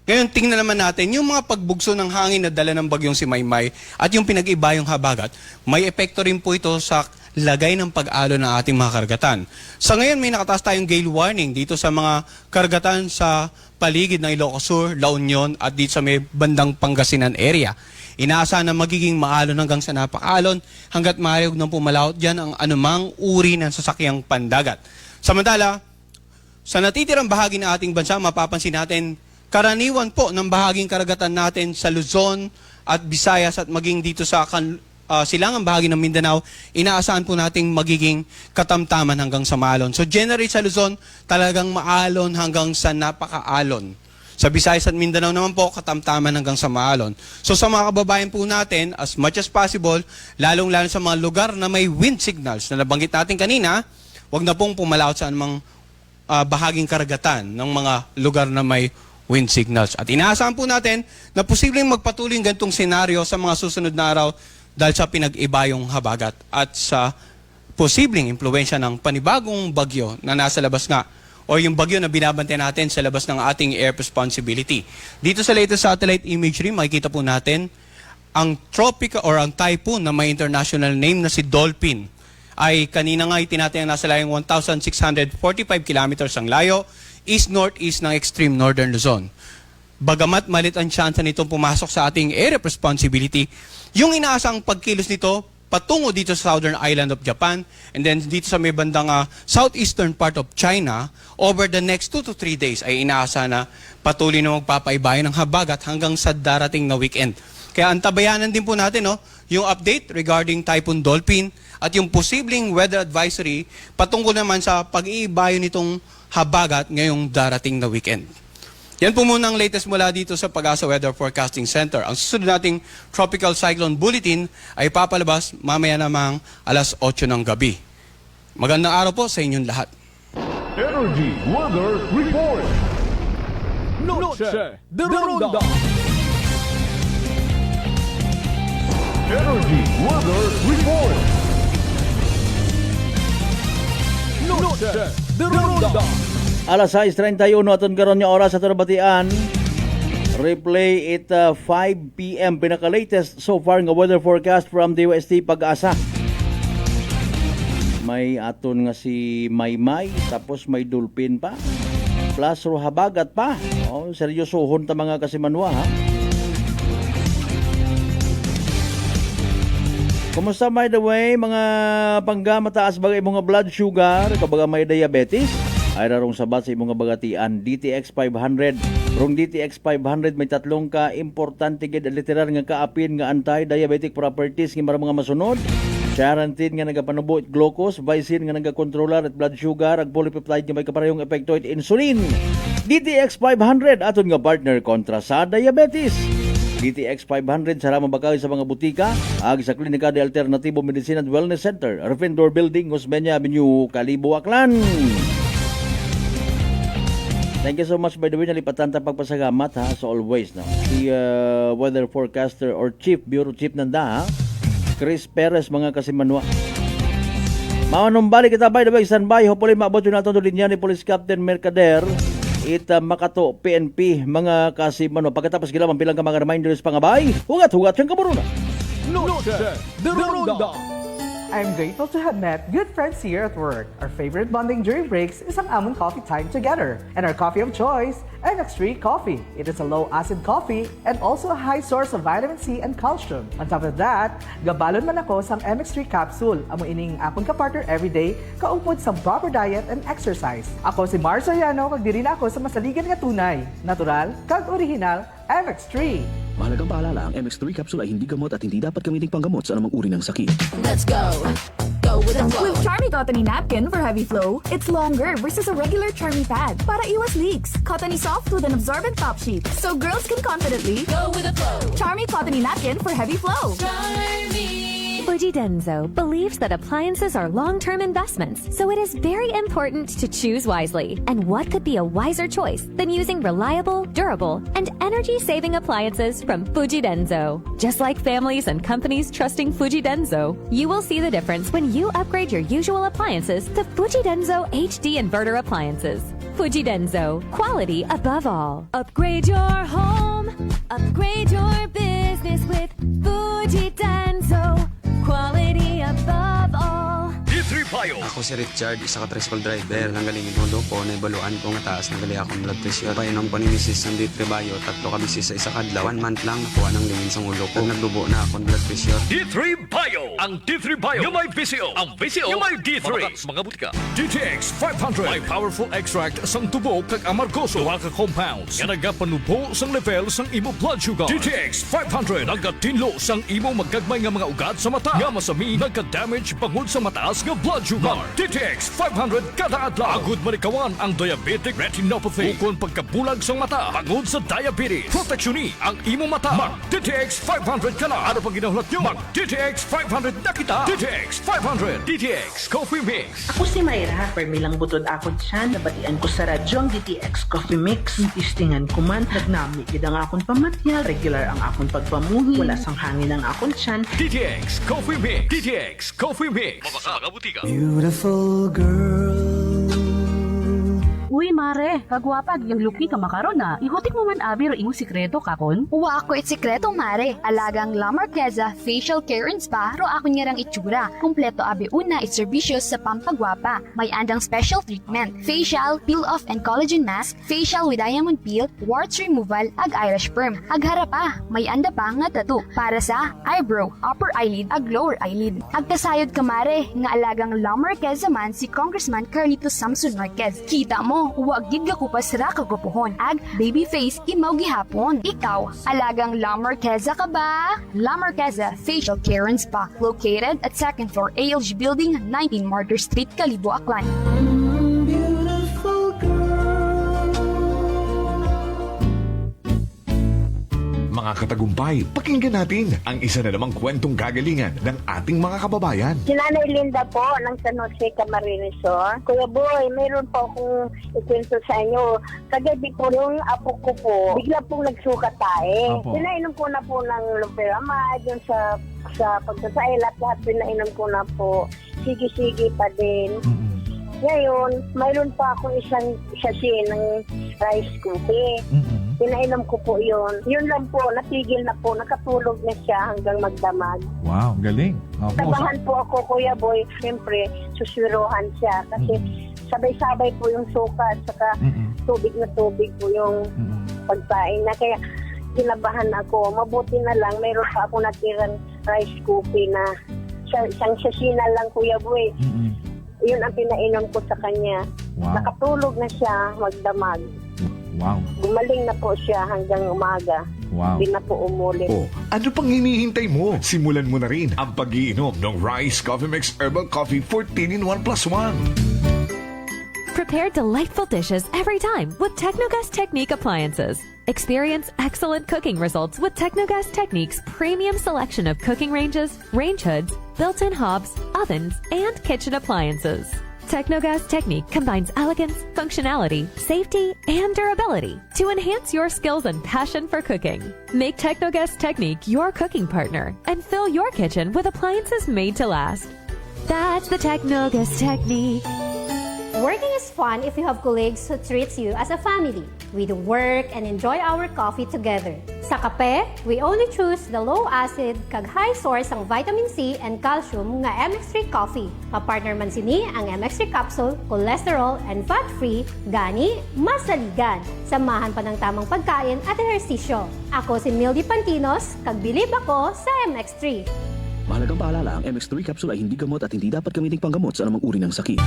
Speaker 8: Ngayon, tingnan naman natin yung mga pagbugso ng hangin na dala ng bagyong si Maymay at yung pinag-ibayong habagat, may epekto rin po ito sa lagay ng pag-alo ng ating mga karagatan. Sa ngayon, may nakataas tayong gale warning dito sa mga karagatan sa paligid ng Ilocos Sur, La Union at dito sa may bandang Pangasinan area. Inaasahan na magiging maalon hanggang sa napakaalon hanggat maaari huwag nang pumalawot dyan ang anumang uri ng sasakyang pandagat. Samantala, sa natitirang bahagi ng ating bansa, mapapansin natin karaniwan po ng bahaging karagatan natin sa Luzon at Visayas at maging dito sa silangang bahagi ng Mindanao, inaasahan po nating magiging katamtaman hanggang sa maalon. So generally sa Luzon, talagang maalon hanggang sa napakaalon. Sa Visayas at Mindanao naman po, katamtaman hanggang sa maalon. So sa mga kababayan po natin, as much as possible, lalong-lalo sa mga lugar na may wind signals na nabanggit natin kanina, wag na pong pumalaot sa anumang bahaging karagatan ng mga lugar na may wind signals. At inaasahan po natin na posibleng magpatuloy ang ganitong senaryo sa mga susunod na araw dahil sa pinag-ibayong habagat at sa posibleng impluensya ng panibagong bagyo na nasa labas nga o yung bagyo na binabantay natin sa labas ng ating air responsibility. Dito sa latest satellite imagery, makikita po natin ang tropical or ang typhoon na may international name na si Dolphin ay kanina nga itinatayang nasa layong 1,645 kilometers ang layo, east-northeast ng extreme northern Luzon. Bagamat malit ang chance nitong pumasok sa ating area of responsibility, yung inaasang pagkilos nito patungo dito sa southern island of Japan and then dito sa may bandang southeastern part of China, over the next 2 to 3 days ay inaasa na patuloy na magpapaibayan ng habagat hanggang sa darating na weekend. Kaya antabayanan din po natin yung update regarding Typhoon Dolphin at yung posibleng weather advisory patungkol naman sa pag-iibayo nitong habagat ngayong darating na weekend. Yan po muna ang latest mula dito sa Pag-asa Weather Forecasting Center. Ang susunod nating Tropical Cyclone Bulletin ay papalabas mamaya namang alas 8 ng gabi. Magandang araw po sa inyong lahat.
Speaker 5: Energy Weather Report. Noche de Ronda. Energy Weather Report. Noche de Ronda.
Speaker 6: Alas 6:31 aton karon nga oras sa Turbatian. Replay it 5 p.m. pinaka-latest so far nga weather forecast from DOST Pag-asa. May aton nga si Maymay, tapos may Dolphin pa. Plus habagat pa. Oh, seryosohon ta mga kasimanwa ha. Kumusta by the way mga pangga mataas bagay mga blood sugar, kabaga may diabetes? Ay rarong sabat sa imong bagatian DTX 500. Rong DTX 500 may tatlong ka importante gid literal nga kaapin nga anti-diabetic properties nga mga masunod. Charantin nga nagapanubo it glucose, Vicin nga nagakontrolar at blood sugar, ag polypeptide nga may kaparehong epekto it insulin. DTX 500 aton nga partner kontra sa diabetes. DTX 500 sa ramang bakay sa mga butika, ag sa Klinika de Alternativo Medicine and Wellness Center, Arvindor Building, Osmeña Avenue, Calibo, Aklan. Thank you so much by the way, nalipatan ta pagpasagamat ha, so always no. Si weather forecaster or bureau chief nanda ha, Chris Perez mga kasimanwa. Mawanumbalik kita by the way, standby, hopefully maabot yun natin doon linya ni Police Captain Mercader, Makato PNP mga kasimanwa. Pagkatapos gila mampilang ka mga reminders pangabay, hugat-hugat siyang kaburuna.
Speaker 5: Noche de Ronda.
Speaker 9: I'm grateful to have met good friends here at work. Our favorite bonding during breaks is ang amon coffee time together. And our coffee of choice, MX3 Coffee. It is a low-acid coffee and also a high source of vitamin C and calcium. On top of that, gabalon man ako sa MX3 capsule. Amo ining akong kapartner everyday, kaupod sa proper diet and exercise. Ako si Mars Soriano, kag diri na ako sa masaligan nga tunay, natural, kag original, MX3.
Speaker 10: Mahalagang paalala, ang MX3 capsule ay hindi gamot at hindi dapat gamiting panggamot sa anumang uri ng sakit.
Speaker 1: Let's go. Go with the flow.
Speaker 11: With Charmy Cottony Napkin for heavy flow, it's longer versus a regular Charmy pad. Para iwas leaks, Cottony soft with an absorbent top sheet, so girls can confidently
Speaker 1: Go with the flow.
Speaker 11: Charmy Cottony Napkin for heavy flow.
Speaker 1: Charmy.
Speaker 12: Fuji Denso believes that appliances are long-term investments, so it is very important to choose wisely. And what could be a wiser choice than using reliable, durable, and energy-saving appliances from Fuji Denso? Just like families and companies trusting Fuji Denso, you will see the difference when you upgrade your usual appliances to Fuji Denso HD inverter appliances. Fuji Denso, quality above all. Upgrade your home, upgrade your business with Fuji Denso. Quality above all.
Speaker 7: D3 Pio,
Speaker 13: Ako si Richard, isa ka tricycle driver. Nanggaling inodo ko, naibaluan ko nga taas, nagali akong blood pressure. Painom ko ni Mrs. ng D3 Bio, 3 ka bisis sa isa kadlaw. 1 month lang, nakuha ng lingin sa ulo ko. Nagdubo na akong blood pressure.
Speaker 7: D3 Bio! Ang D3 Bio yung may VCO. Ang VCO yung may D3. Mga butika. DTX 500. May powerful extract sang tubo kag amargoso. Duha ka compounds. Nga nagapanubo sang level sang imo blood sugar. DTX 500. Nagatinlo sang imo magkagmay nga mga ugat sa mata. Nga masami nagka-damage bangod sa mataas nga blood sugar. DTX 500 kada adlaw. Agud manikawan ang diabetic retinopathy. Ukon pagkabulag sang mata bangod sa diabetes. Proteksyon ni ang imo mata. Mag DTX 500 ka na. Ano pang ginahulat nyo? Mag DTX 500 na kita. DTX 500. DTX Coffee Mix.
Speaker 14: Ako si Mayra. Permilang butod ako dyan. Nabatian ko sa radyo ang DTX Coffee Mix. Tistingan ko man. Nagnami kid ang akong pamatyal. Regular ang akong pagpamuhi. Wala sang hangin ang akong tiyan.
Speaker 7: DTX Coffee Mix. DTX Coffee Mix. Mabasa mga butika.
Speaker 3: Beautiful girl.
Speaker 15: Uy, mare, kagwapag yung luki ka makaron na. Igutik mo man abi ro imo sikreto kakon.
Speaker 16: Uwa ako it sikreto, mare. Alagang La Marqueza Facial Care and Spa ro ako niyarang itsura. Kompleto abi una it serbisyos sa pampagwapa. May andang special treatment. Facial, peel-off and collagen mask, facial with diamond peel, warts removal, ag eyelash perm. Ag harapa, may anda pa nga tattoo para sa eyebrow, upper eyelid, ag lower eyelid. Ag kasayod ka, mare, nga alagang La Marqueza man si Congressman Carlito Samson Marquez. Kita mo, huwag gid ka kupas ra kagupuhon. Ag baby face imaw gihapon. Ikaw, alagang La Marqueza ka ba? La Marqueza Facial Care and Spa, located at 2nd floor ALG Building, 19 Martyr Street, Kalibo, Aklan.
Speaker 17: Mga katagumpay, pakinggan natin ang isa na namang kwentong kagalingan ng ating mga kababayan.
Speaker 18: Si Nanay Linda po ng San Jose Camarines Sur. Kuya Boy, mayroon po akong ikwento sa inyo. Kagabi po yung apo ko po, bigla pong nagsuka tayo. Pinainom ko na po ng Loperamide, yun sa pagsasail at lahat pinainom ko na po. Sige-sige pa din. Ngayon, mayroon pa akong isang sachet ng rice cookie. Pinainom ko po yun. Yun lang po, natigil na po. Nakatulog na siya hanggang magdamag.
Speaker 5: Wow, galing.
Speaker 18: Tabahan po ako, Kuya Boy. Siyempre, suswiruhan siya. Kasi sabay-sabay po yung suka at saka tubig na tubig po yung pagpain na. Kaya kinabahan ako. Mabuti na lang, mayroon pa ako natirang rice cookie na isang sasina lang, Kuya Boy. Yun ang pinainom ko sa kanya.
Speaker 17: Wow.
Speaker 18: Nakatulog na siya magdamag.
Speaker 17: Wow.
Speaker 18: Gumaling na po siya hanggang umaga.
Speaker 17: Wow.
Speaker 18: Hindi na po umulit.
Speaker 17: Oh, ano pang hinihintay mo? Simulan mo na rin ang pag-iinom ng Rice Coffee Mix Herbal Coffee 14-in-1+1.
Speaker 12: Prepare delightful dishes every time with Technogas Technique appliances. Experience excellent cooking results with Technogas Technique's premium selection of cooking ranges, range hoods, built-in hobs, ovens, and kitchen appliances. Technogas Technique combines elegance, functionality, safety, and durability to enhance your skills and passion for cooking. Make Technogas Technique your cooking partner and fill your kitchen with appliances made to last. That's the Technogas Technique.
Speaker 19: Working is fun if you have colleagues who treats you as a family. We do work and enjoy our coffee together. Sa kape, we only choose the low-acid kag high source ang vitamin C and calcium nga MX3 coffee. Kapartner man sini ang MX3 capsule, cholesterol and fat-free, gani, masaligan. Samahan pa ng tamang pagkain at ehersisyo. Ako si Mildy Pantinos, kag bilib ako sa MX3.
Speaker 10: Mahalagang paalala, ang MX3 capsule ay hindi gamot at hindi dapat gamitin panggamot sa anumang uri ng sakit.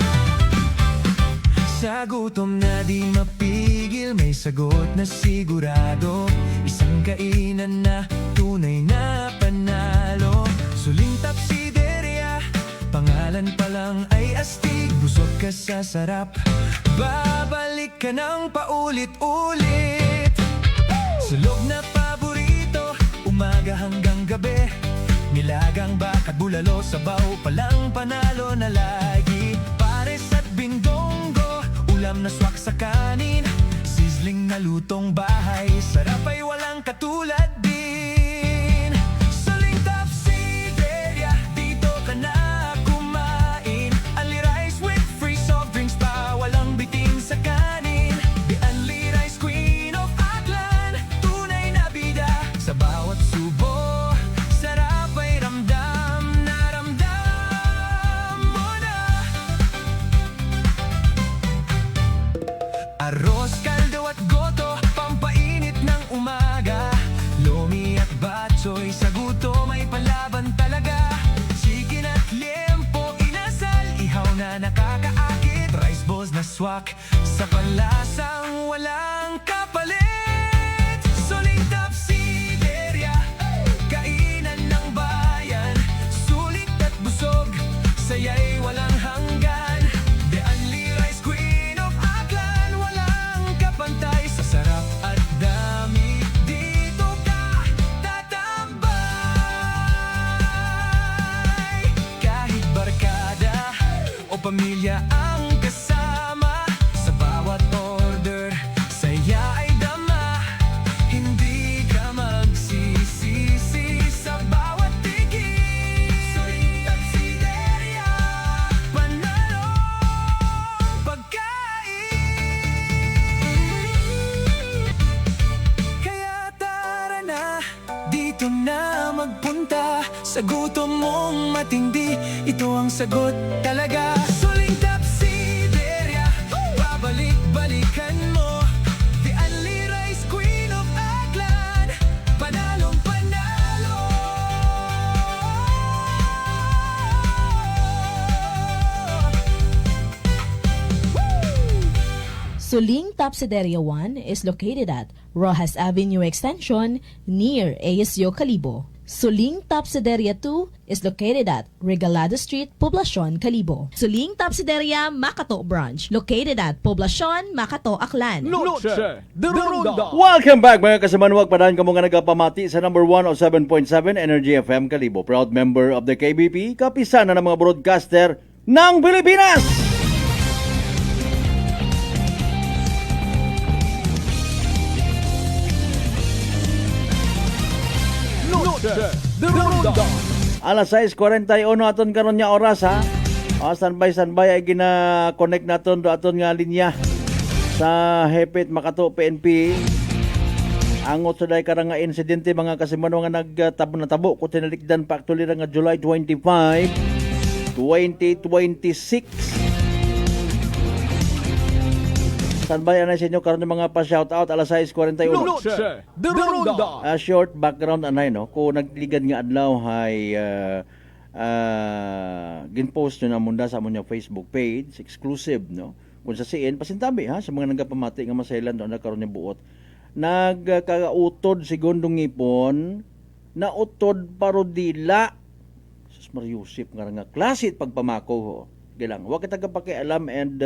Speaker 20: Sa gutom na di mapigil, may sagot na sigurado. Isang kainan na tunay na panalo. Suling Tapsideria, pangalan pa lang ay astig. Busog ka sa sarap, babalik ka ng paulit-ulit. Sulog na paborito, umaga hanggang gabi. Nilagang bakat bulalo, sabaw palang panalo na lagi. Pares at bindonggo, ulam na swak sa kanin. Sizzling na lutong bahay, sarap ay walang katulad din. Suling Tapsideria, dito ka na kumain. Only rice with free soft drinks pa, walang bitin sa kanin. The only rice queen of Aklan, tunay na bida. Sa bawat subo, sarap ay ramdam na ramdam mo na. swak sa panlasang walang kapalit. Suling Tapsideria, kainan ng bayan, sulit at busog, saya'y walang hanggan. The Only Rice Queen of Aklan, walang kapantay sa sarap at dami. Dito ka tatambay, kahit barkada o pamilya ang kasama. Sa bawat order, saya ay dama. Hindi ka magsisisi sa bawat tigil. Suling Tapsideria, panalong pagkain. Kaya tara na, dito na magpunta. Sa gutom mong matindi, ito ang sagot talaga. Suling Tapsideria, babalik-balikan mo. The Only Rice Queen of Aklan, panalong panalo.
Speaker 21: Suling Tapsideria 1 is located at Rojas Avenue Extension near ASU Calibo. Suling Tapsideria 2 is located at Regalado Street, Poblacion, Calibo. Suling Tapsideria Makato Branch located at Poblacion, Makato, Aklan.
Speaker 5: Noche de Ronda.
Speaker 6: Welcome back mga kasimanwag. Padaan ka mga nagapamati sa number 107.7 Energy FM Calibo. Proud member of the KBP, kapisana ng mga broadcaster ng Pilipinas.
Speaker 5: Noche de Ronda.
Speaker 6: Alas 6:41 aton karon nya oras ha. Standby ay gina-connect naton do aton nga linya sa Hepit Makato PNP. Angot sa day karang nga insidente mga kasimano nga nagtabo ko tinalikdan pa actually nga July 25, 2026. Standby na sa inyo karon ng mga pa-shoutout alas 6:41.
Speaker 5: Noche de Ronda.
Speaker 6: Short background anay no, kung nagligan nga adlaw hay ginpost nyo na munda sa among Facebook page, exclusive no. Kung sa siin pasintabi ha sa mga nagapamati nga masaylan do na karon ni buot. Nagkakautod segundong ngipon na utod parodila. Sus Mariusip nga klase pagpamako ho. Gilang wa kita kapakialam and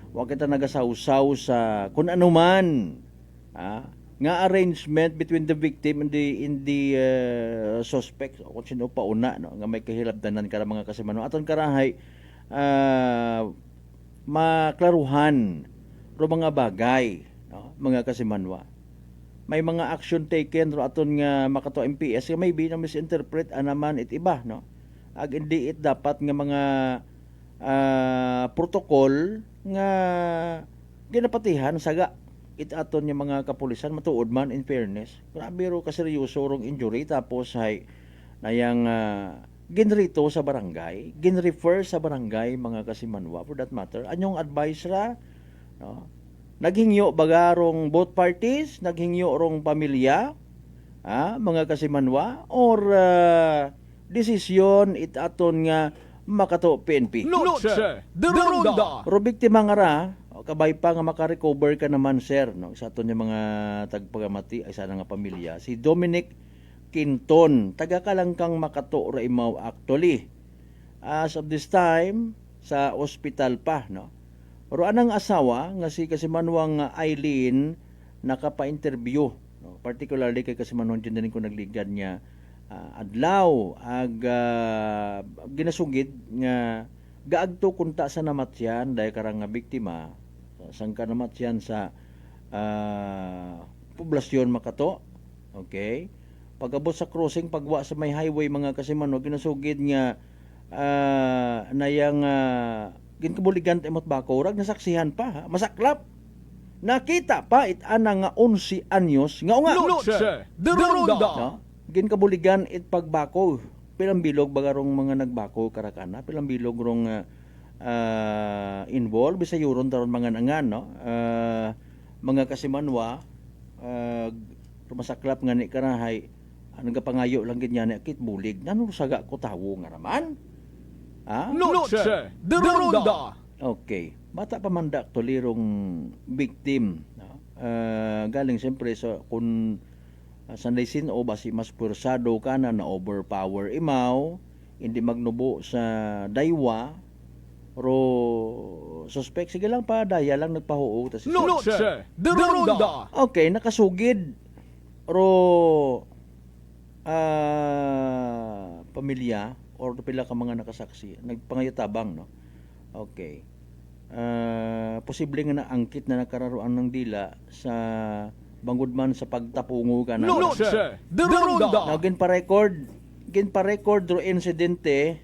Speaker 6: wa kita nagasawsaw sa kung ano man nga arrangement between the victim and the suspect o kung sino pauna no nga may kahilabdanan kara mga kasimano aton karahay maklaruhan ro mga bagay no mga kasimanwa may mga action taken ro aton nga makato MPS nga maybe na misinterpret anaman it iba no ag hindi it dapat nga mga protocol nga ginapatihan saga it aton yung mga kapulisan matuod man in fairness grabe ro kaseryoso rong injury tapos ay nayang ginrito sa barangay ginrefer sa barangay mga kasimanwa for that matter anyong advice ra no naghingyo bagarong both parties naghingyo rong pamilya mga kasimanwa or desisyon it aton nga makato PNP.
Speaker 5: Noche de Ronda.
Speaker 6: Pero biktima nga ra, kabay pa nga makarecover ka naman sir, no? Sa aton yung mga tagpagamati ay sana nga pamilya. Si Dominic Quinton, taga Kalangkang Makato ra imaw actually. As of this time, sa ospital pa, no? Pero anang asawa nga si Kasimanwang Eileen nakapa-interview, no? Particularly kay Kasimanwang din ko nagligan niya adlaw ag ginasugid nga gaagto kunta sa namatyan dahil karang nga biktima sangka namatyan sa poblasyon Makato. Okay, pag-abot sa crossing pagwa sa may highway mga kasimano ginasugid nga nayang ginkabuligan emot bako rag nasaksihan pa masaklap nakita pa itana nga 11 anyos nga
Speaker 5: Noche de Ronda.
Speaker 6: No? Ginkabuligan it pagbako pilang bilog bagarong mga nagbako karakana pilang bilog rong involved bisa yuron taron mga nangan no mga kasimanwa rumasaklap nga ni karahay nagapangayo lang ganyan akit bulig nano saga ko tawo nga naman
Speaker 5: Noche de Ronda.
Speaker 6: Okay bata pa man da actually rong victim, no? Galing siyempre sa kung sanday sin o basi mas pursado ka na overpower imaw, hindi magnubo sa daywa, ro suspect sige lang pa daya lang nagpahuo tas
Speaker 5: Noche de Ronda.
Speaker 6: okay nakasugid ro pamilya or pila ka mga nakasaksi nagpangayatabang, no? Okay. Posible nga na angkit na nakararuan ng dila sa bangod man sa pagtapungo ka na.
Speaker 5: Noche de Ronda.
Speaker 6: Now, ginpa-record ro insidente,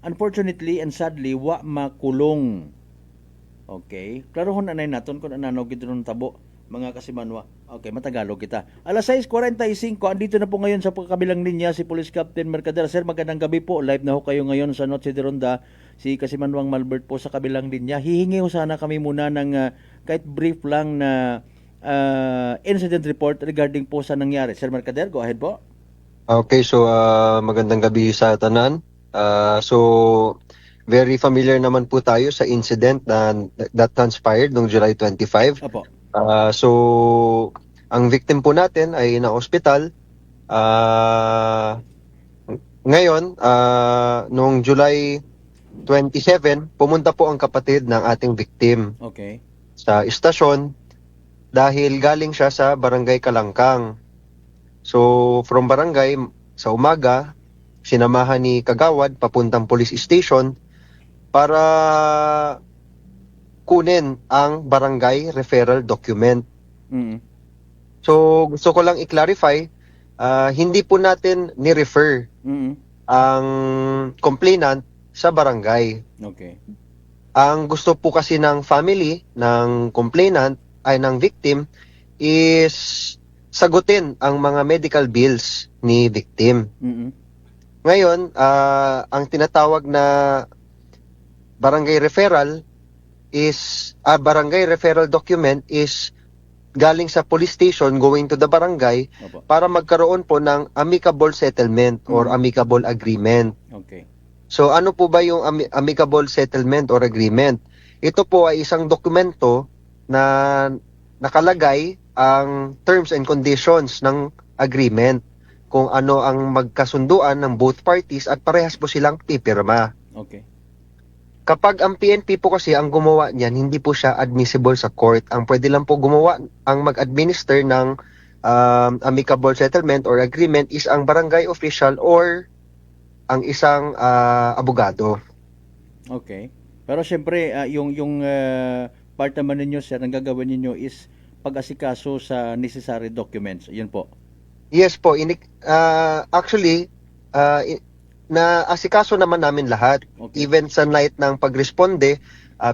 Speaker 6: unfortunately and sadly, wa makulong. Okay? Klarohon anay naton kung anano gito ng tabo, mga kasimanwa. Okay, matagalog kita. Alas 6:45, andito na po ngayon sa kabilang linya si Police Captain Mercader. Sir, magandang gabi po. Live na ho kayo ngayon sa Noche de Ronda. Si Kasimanwang Malbert po sa kabilang linya. Hihingi ho sana kami muna ng kahit brief lang na incident report regarding po sa nangyari. Sir Mercader, go ahead po.
Speaker 4: Okay, so magandang gabi sa tanan. So very familiar naman po tayo sa incident that transpired noong July 25.
Speaker 6: Apo.
Speaker 4: So ang victim po natin ay na-hospital. Ngayon, noong July 27, pumunta po ang kapatid ng ating victim
Speaker 6: Okay.
Speaker 4: sa istasyon dahil galing siya sa Barangay Kalangkang. So from barangay sa umaga, sinamahan ni Kagawad papuntang police station para kunin ang barangay referral document.
Speaker 6: Mm-hmm.
Speaker 4: So gusto ko lang i-clarify, hindi po natin ni-refer ang complainant sa barangay.
Speaker 6: Okay.
Speaker 4: Ang gusto po kasi ng family ng complainant ay ng victim is sagutin ang mga medical bills ni victim.
Speaker 6: Mm-hmm.
Speaker 4: Ngayon, ang tinatawag na barangay referral document is galing sa police station going to the barangay para magkaroon po ng amicable settlement or amicable agreement.
Speaker 6: Okay.
Speaker 4: So ano po ba yung amicable settlement or agreement? Ito po ay isang dokumento na nakalagay ang terms and conditions ng agreement, kung ano ang magkasunduan ng both parties at parehas po silang pipirma.
Speaker 6: Okay.
Speaker 4: Kapag ang PNP po kasi ang gumawa niyan, hindi po siya admissible sa court. Ang pwede lang po gumawa, ang mag-administer ng amicable settlement or agreement is ang barangay official or ang isang abogado.
Speaker 6: Okay. Pero syempre, yung part naman ninyo, sir, ang gagawin ninyo is pag-asikaso sa necessary documents. Yun po.
Speaker 4: Yes po. Actually, na-asikaso naman namin lahat.
Speaker 6: Okay.
Speaker 4: Even sa night ng pagresponde,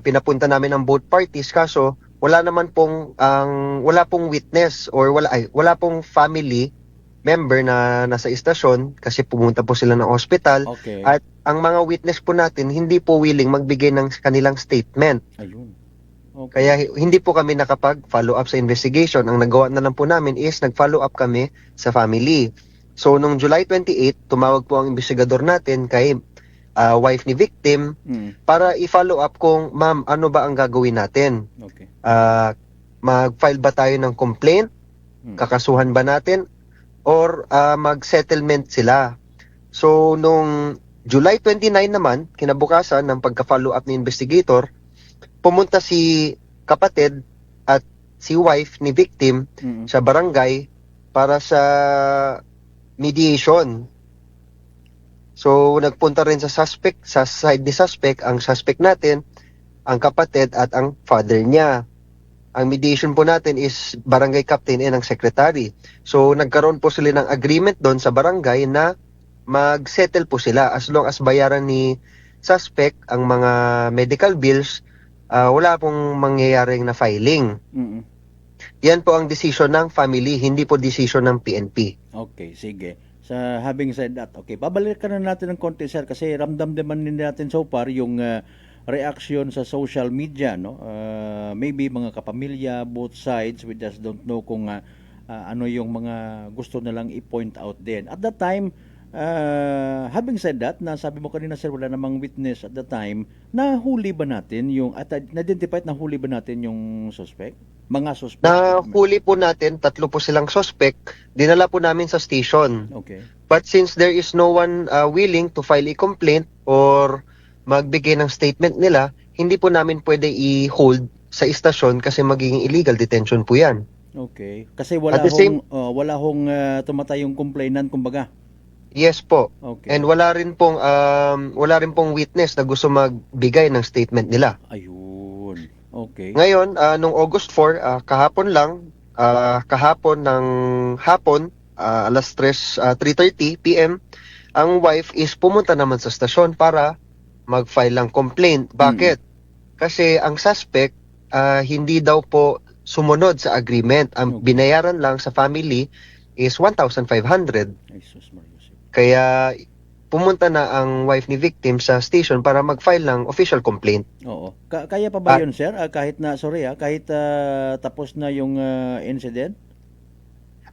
Speaker 4: pinapunta namin ang both parties. Kaso, wala pong witness or wala pong family member na nasa istasyon kasi pumunta po sila ng hospital.
Speaker 6: Okay.
Speaker 4: At ang mga witness po natin hindi po willing magbigay ng kanilang statement.
Speaker 6: Ayun. Okay.
Speaker 4: Kaya hindi po kami nakapag-follow up sa investigation. Ang nagawa na lang po namin is nag-follow up kami sa family. So noong July 28, tumawag po ang investigador natin kay wife ni victim para i-follow up kung ma'am, ano ba ang gagawin natin?
Speaker 6: Okay.
Speaker 4: Mag-file ba tayo ng complaint? Kakasuhan ba natin? Or mag-settlement sila. So, nung July 29 naman, kinabukasan ng pagka-follow up ni investigator, pumunta si kapatid at si wife ni victim sa barangay para sa mediation. So, nagpunta rin sa suspect, sa side ni suspect, ang suspect natin, ang kapatid at ang father niya. Ang mediation po natin is barangay captain and ang secretary. So nagkaroon po sila ng agreement doon sa barangay na mag-settle po sila as long as bayaran ni suspect ang mga medical bills, wala pong mangyayaring na filing. Yan po ang decision ng family, hindi po decision ng PNP.
Speaker 6: Okay, sige. Sa having said that, okay, babalikan na natin ng konti, sir, kasi ramdam naman din natin so far yung reaction sa social media, no? Maybe mga kapamilya, both sides, we just don't know kung ano yung mga gusto na lang i-point out din. At that time, Having said that, nasabi mo kanina sir, wala namang witness at the time, nahuli ba natin yung, at na-identify na huli ba natin yung suspect? Mga suspect?
Speaker 4: Nahuli po natin, 3 po silang suspect, dinala po namin sa station.
Speaker 6: Okay.
Speaker 4: But since there is no one willing to file a complaint or magbigay ng statement nila, hindi po namin pwede i-hold sa istasyon kasi magiging illegal detention po yan.
Speaker 6: Okay. Kasi wala hong tumatay yung complainant, kumbaga.
Speaker 4: Yes po.
Speaker 6: Okay.
Speaker 4: And wala rin pong witness na gusto magbigay ng statement nila.
Speaker 6: Ayun. Okay.
Speaker 4: Ngayon, nung August 4, kahapon lang, ng hapon, alas 3:30 PM, ang wife is pumunta naman sa stasyon para mag-file ng complaint. Bakit? Kasi ang suspect hindi daw po sumunod sa agreement. Ang binayaran lang sa family is 1,500.
Speaker 6: Ay, sus Maria.
Speaker 4: Kaya pumunta na ang wife ni victim sa station para mag-file ng official complaint.
Speaker 6: Oo. Kaya pa ba yun, sir? Kahit tapos na yung incident?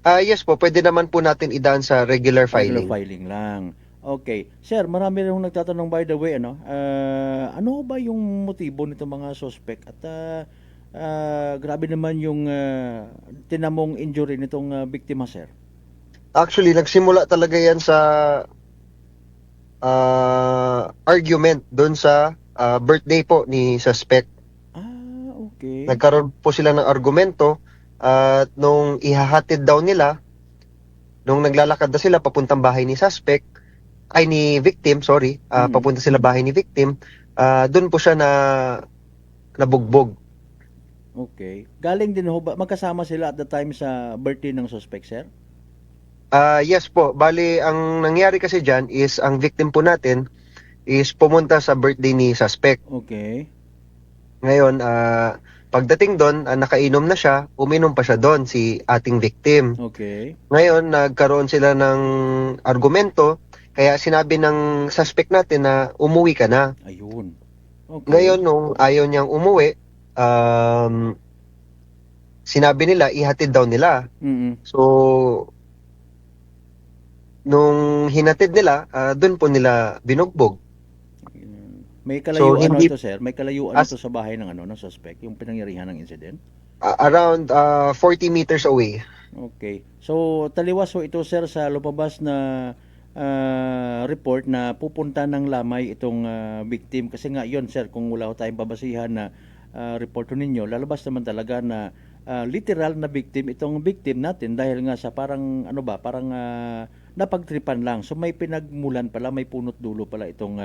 Speaker 4: Yes po, pwede naman po natin idaan sa regular filing.
Speaker 6: Regular filing lang. Okay. Sir, marami rin nagtatanong, by the way, ano ba yung motibo nito mga suspect? At grabe naman yung tinamong injury nitong biktima, sir.
Speaker 4: Actually, nagsimula talaga yan sa argument doon sa birthday po ni suspect.
Speaker 6: Okay.
Speaker 4: Nagkaroon po sila ng argumento at nung ihahatid daw nila, nung naglalakad na sila papuntang bahay ni victim, papunta sila bahay ni victim, doon po siya nabugbog.
Speaker 6: Okay. Galing din ho ba, magkasama sila at the time sa birthday ng suspect, sir?
Speaker 4: Yes po. Bali, ang nangyari kasi dyan is ang victim po natin is pumunta sa birthday ni suspect.
Speaker 6: Okay.
Speaker 4: Ngayon, pagdating doon, nakainom na siya, uminom pa siya doon, si ating victim.
Speaker 6: Okay.
Speaker 4: Ngayon, nagkaroon sila ng argumento, kaya sinabi ng suspect natin na umuwi ka na.
Speaker 6: Ayun. Okay.
Speaker 4: Ngayon, nung ayaw niyang umuwi, sinabi nila, ihatid daw nila. So, nung hinatid nila, doon po nila binugbog.
Speaker 6: May kalayuan ito, sir? May kalayuan ito sa bahay ng ng suspect, yung pinangyarihan ng incident?
Speaker 4: Around 40 meters away.
Speaker 6: Okay. So, taliwas ho ito, sir, sa lumabas na report na pupunta ng lamay itong victim. Kasi nga, yun, sir, kung wala ho tayong babasihan na report ninyo, lalabas naman talaga na literal na victim itong victim natin dahil nga sa parang napagtripan lang. So may pinagmulan pala, may punot dulo pala itong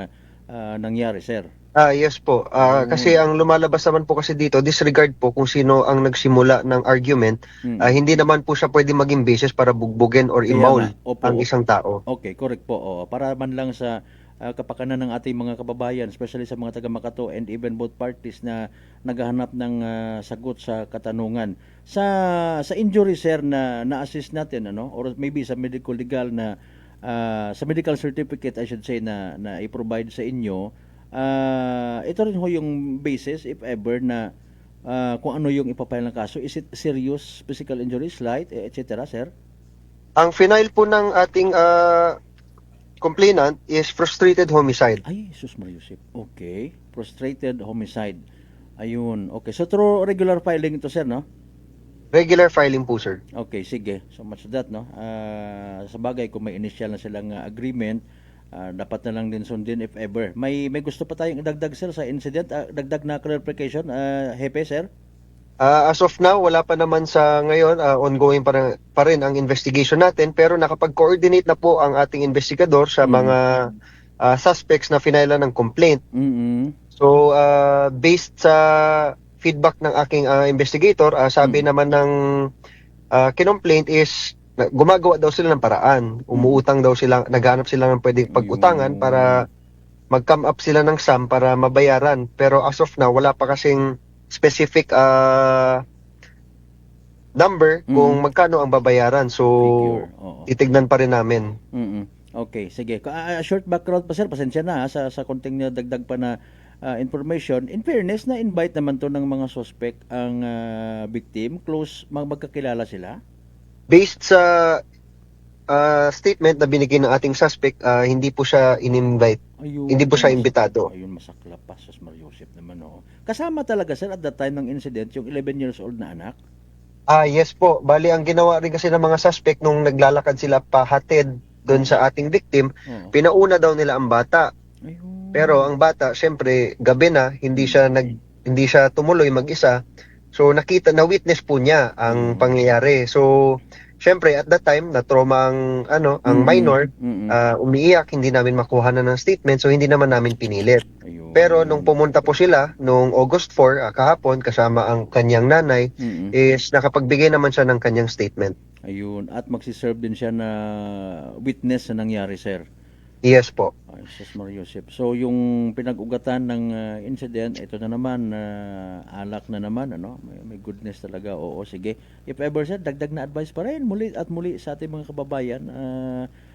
Speaker 6: nangyari, sir.
Speaker 4: Yes po. Kasi ang lumalabas naman po kasi dito, disregard po kung sino ang nagsimula ng argument. Hindi naman po siya pwede maging basis para bugbugin or imaul ang isang tao.
Speaker 6: Okay, correct po. Para man lang sa kapakanan ng ating mga kababayan, especially sa mga taga-Makato and even both parties na naghahanap ng sagot sa katanungan. Sa injury, sir, na na-assist natin, or maybe sa medical legal na sa medical certificate, I should say, na i-provide sa inyo, ito rin ho yung basis, if ever, na kung ano yung ipapile ng kaso. Is it serious physical injury, slight, etc., sir?
Speaker 4: Ang final po ng ating complainant is frustrated homicide.
Speaker 6: Ay, sus Mariusip. Okay. Frustrated homicide. Ayun. Okay. So, through regular filing ito, sir, no?
Speaker 4: Regular filing po, sir.
Speaker 6: Okay, sige. So much that, no? Sa bagay, kung may initial na silang agreement, dapat na lang din sundin if ever. May gusto pa tayong idagdag, sir, sa incident? Dagdag na clarification, Hepe, sir?
Speaker 4: As of now, wala pa naman sa ngayon. Ongoing pa rin ang investigation natin. Pero nakapag-coordinate na po ang ating investigador sa mga suspects na finailan ng complaint. So, based sa feedback ng aking investigator, sabi naman ng kinomplaint is gumagawa daw sila ng paraan. Umuutang daw sila, naghanap sila ng pwedeng pag-utangan para mag-come up sila ng sum para mabayaran. Pero as of now, wala pa kasing specific number kung magkano ang babayaran. So, titignan pa rin namin.
Speaker 6: Okay, sige. Short background pa, sir. Pasensya na sa konting dagdag pa na information. In fairness, na-invite naman to ng mga suspect ang victim. Close, magkakilala sila?
Speaker 4: Based sa statement na binigay ng ating suspect, hindi po siya in-invite.
Speaker 6: Ayun,
Speaker 4: Hindi po siya imbitado.
Speaker 6: Ayun, masaklap pa. Sus Mariusip naman, oh. Kasama talaga, sir, at that time ng incident, yung 11 years old na anak?
Speaker 4: Yes po. Bali, ang ginawa rin kasi ng mga suspect nung naglalakad sila pahatid doon sa ating victim, pinauna daw nila ang bata. Pero ang bata, syempre, gabi na, hindi siya tumuloy mag-isa. So na witness po niya ang pangyayari. So syempre at that time na trauma ang minor, umiiyak, hindi namin makuha na ng statement, so hindi naman namin pinilit. Pero nung pumunta po sila nung August 4 kahapon kasama ang kanyang nanay, is nakapagbigay naman siya ng kanyang statement.
Speaker 6: Ayun, at magsiserve din siya na witness na nangyari, sir.
Speaker 4: Yes po.
Speaker 6: Ay, Sus Mariusip. So yung pinag-ugatan ng incident, ito na naman, alak na naman, ano? May goodness talaga. Oo, sige. If ever, sir, dagdag na advice pa rin muli at muli sa ating mga kababayan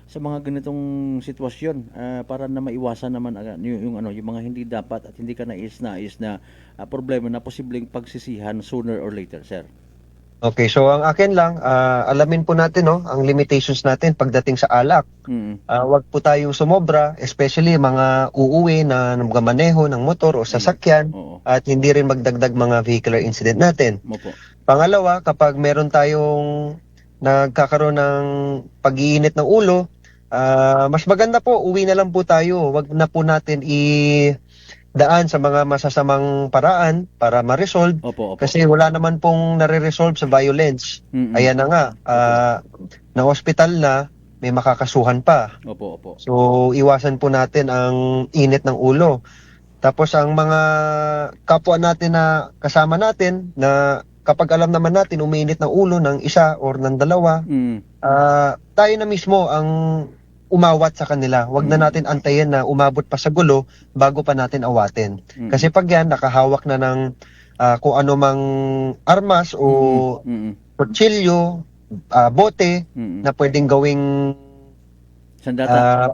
Speaker 6: sa mga ganitong sitwasyon para na maiwasan naman yung mga hindi dapat at hindi ka nais na problema na posibleng pagsisihan sooner or later, sir.
Speaker 4: Okay, so ang akin lang, alamin po natin ang limitations natin pagdating sa alak. Wag po tayong sumobra, especially mga uuwi na magmaneho ng motor o sasakyan, at hindi rin magdagdag mga vehicular incident natin. Pangalawa, kapag meron tayong nagkakaroon ng pag-iinit ng ulo, mas maganda po, uwi na lang po tayo. Wag na po natin daan sa mga masasamang paraan para ma-resolve. Kasi wala naman pong nare-resolve sa violence. Ayan na nga, na-hospital na, may makakasuhan pa. So, iwasan po natin ang init ng ulo. Tapos, ang mga kapwa natin na kasama natin, na kapag alam naman natin umiinit ng ulo ng isa or ng dalawa, tayo na mismo ang umawat sa kanila. Huwag na natin antayin na umabot pa sa gulo bago pa natin awatin. Kasi pag yan, nakahawak na ng kung ano mang armas o kutsilyo, bote na pwedeng gawing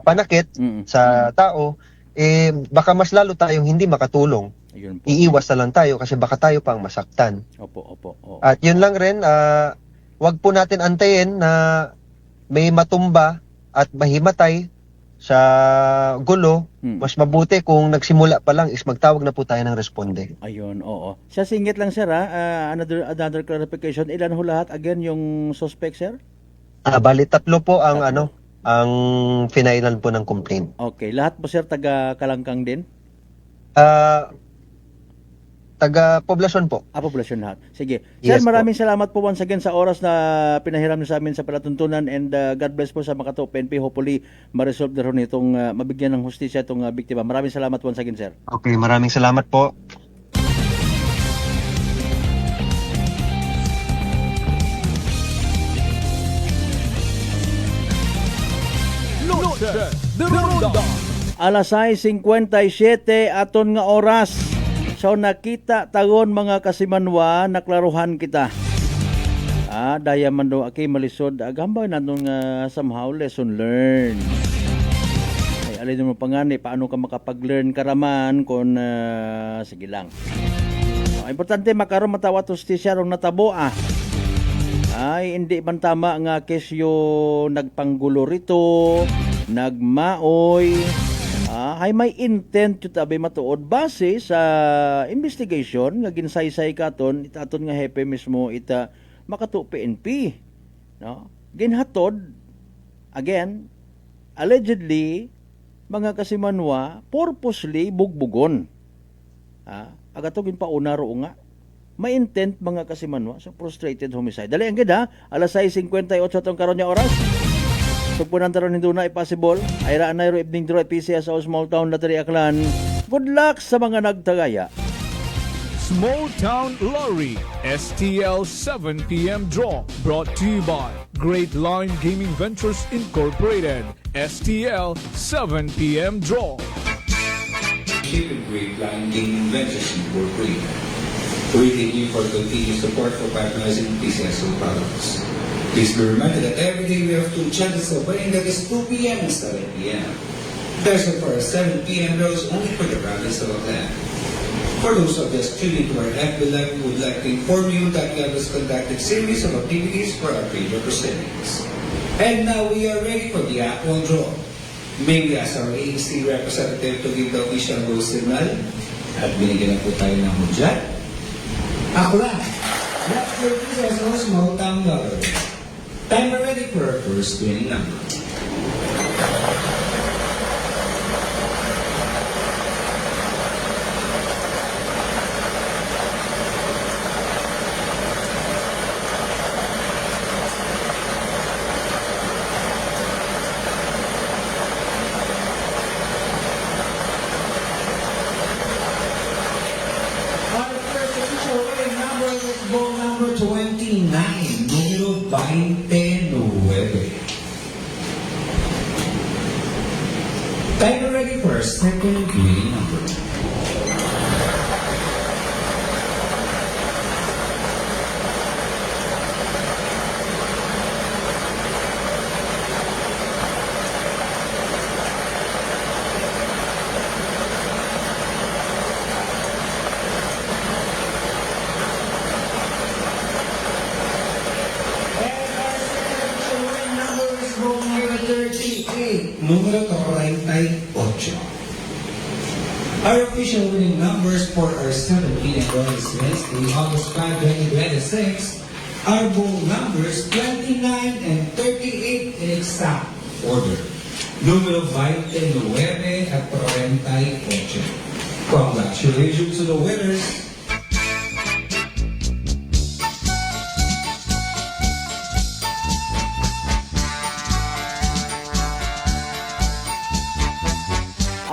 Speaker 4: panakit sa tao, baka mas lalo tayong hindi makatulong. Iiwas na lang tayo kasi baka tayo pang masaktan. At yun lang rin, huwag po natin antayin na may matumba at mahimatay sa gulo. Mas mabuti kung nagsimula pa lang is magtawag na po tayo ng responde.
Speaker 6: Ayun, oo. Sa singit lang, sir, another clarification. Ilan ho lahat again yung suspect, sir?
Speaker 4: Bali 3 po ang ang finailan po ng complaint.
Speaker 6: Okay, lahat po, sir, taga Kalangkang din?
Speaker 4: Taga poblasyon po.
Speaker 6: Poblasyon lahat. Sige.
Speaker 4: Yes,
Speaker 6: Sir, maraming salamat po once again sa oras na pinahiram niyo sa amin sa palatuntunan, and God bless po sa Makato PNP. Hopefully, ma-resolve na rin itong mabigyan ng hustisya itong biktima. Maraming salamat once again, sir.
Speaker 4: Okay, maraming salamat po.
Speaker 5: Noche de Ronda.
Speaker 6: Alas 6:57 aton nga oras. So nakita tagon mga kasimanwa, naklaruhan kita. Daya man do aki malisod, agambay nanon nga somehow lesson learned. Ay alin mo pangani paano ka makapag-learn karaman kon sige lang. Importante makaron matawa hustisya rong natabo Ay hindi man tama nga kesyo nagpanggulo rito, nagmaoy. Ay may intent yung tabi matuod base sa investigation nga ginsaysay katon itaton nga hepe mismo ita Makato PNP, no? Ginhatod again allegedly mga kasimanwa purposely bugbugon. Agatogin pa una ro nga may intent mga kasimanwa so frustrated homicide. Dali ang gid alas 6:58 tong karon nga oras. Tugpunan taron hindi na possible. Ayraan na evening draw PCS sa small town Latari Aklan. Good luck sa mga nagtagaya.
Speaker 5: Small Town Lottery STL 7 PM Draw brought to you by Great Line Gaming Ventures Incorporated. STL 7 PM Draw.
Speaker 2: Great Line Gaming Ventures Incorporated. We thank you for continued support for patronizing PCSO products. Please be reminded that every day we have 2 chances of winning, that is 2 p.m. and 7 p.m. There's for 7 p.m. draws only for the province of Aklan. For those of us tuning to our FB Live, we would like to inform you that we have this conducted series of activities for our radio proceedings. And now we are ready for the actual draw. May we ask our AAC representative to give the official go signal? At binigyan na po tayo ng hudyat. Ako lang. Let's go to the small town lottery. Timer ready for our first winning number. Our first official winning number is ball number 29, número 29. Timer ready for our second winning number. Número 38. Our official winning numbers for our 17 and bonus Wednesday, August 5, 2026 are both numbers 29 and 38 in exact order. Número 29 at 38. Congratulations to the winners!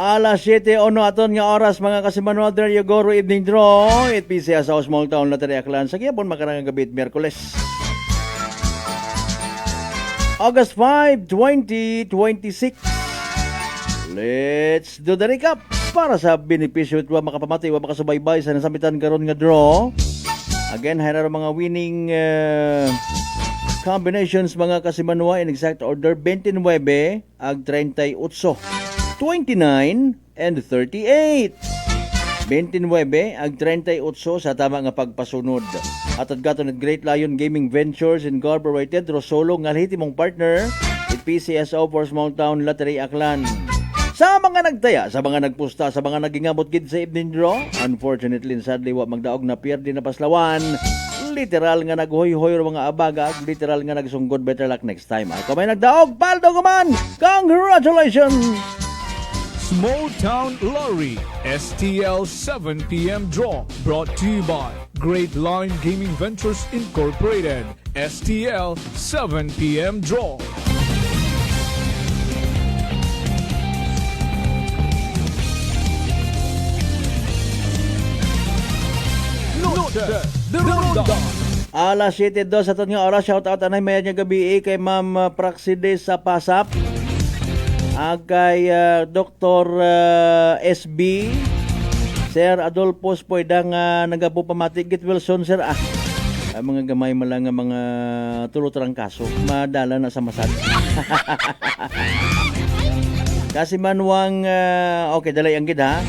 Speaker 6: Alas 7:01 aton nga oras mga kasimanwa, there you go, evening draw. It PCA sa Small Town Lottery Aklan sa Giyapon makarang gabi Miyerkules. August 5, 2026. Let's do the recap para sa benepisyo at makapamati wa makasubaybay sa nasambitan karon nga draw. Again, hayra mga winning combinations mga kasimanwa in exact order 29 ag 38. 29 and 38. 29 ag 38 sa tama nga pagpasunod. At gato ng Great Lion Gaming Ventures Incorporated Rosolo nga hitimong partner with PCSO for Small Town Lottery Aklan. Sa mga nagtaya, sa mga nagpusta, sa mga nagingabot gid sa evening draw, unfortunately sadly wa magdaog na pierdi na paslawan. Literal nga naghoy-hoy mga abaga, literal nga nagsunggod, better luck next time. Ay kung may nagdaog, paldo man! Congratulations!
Speaker 5: Small Town Lottery STL 7 p.m. draw brought to you by Great Line Gaming Ventures Incorporated. STL 7 p.m. draw. The Ronda.
Speaker 6: Alas 7:02 sa aton nga oras, shout out anay mayad nga gabi kay Ma'am Praxide sa Pasap. Kay Dr. SB, Sir Adolfo Spoida nga nagapo pamatik Git Wilson sir mga gamay mo lang nga mga tulotrang kaso madala na sa masad. Kasi manwang okay dalay ang gid ha.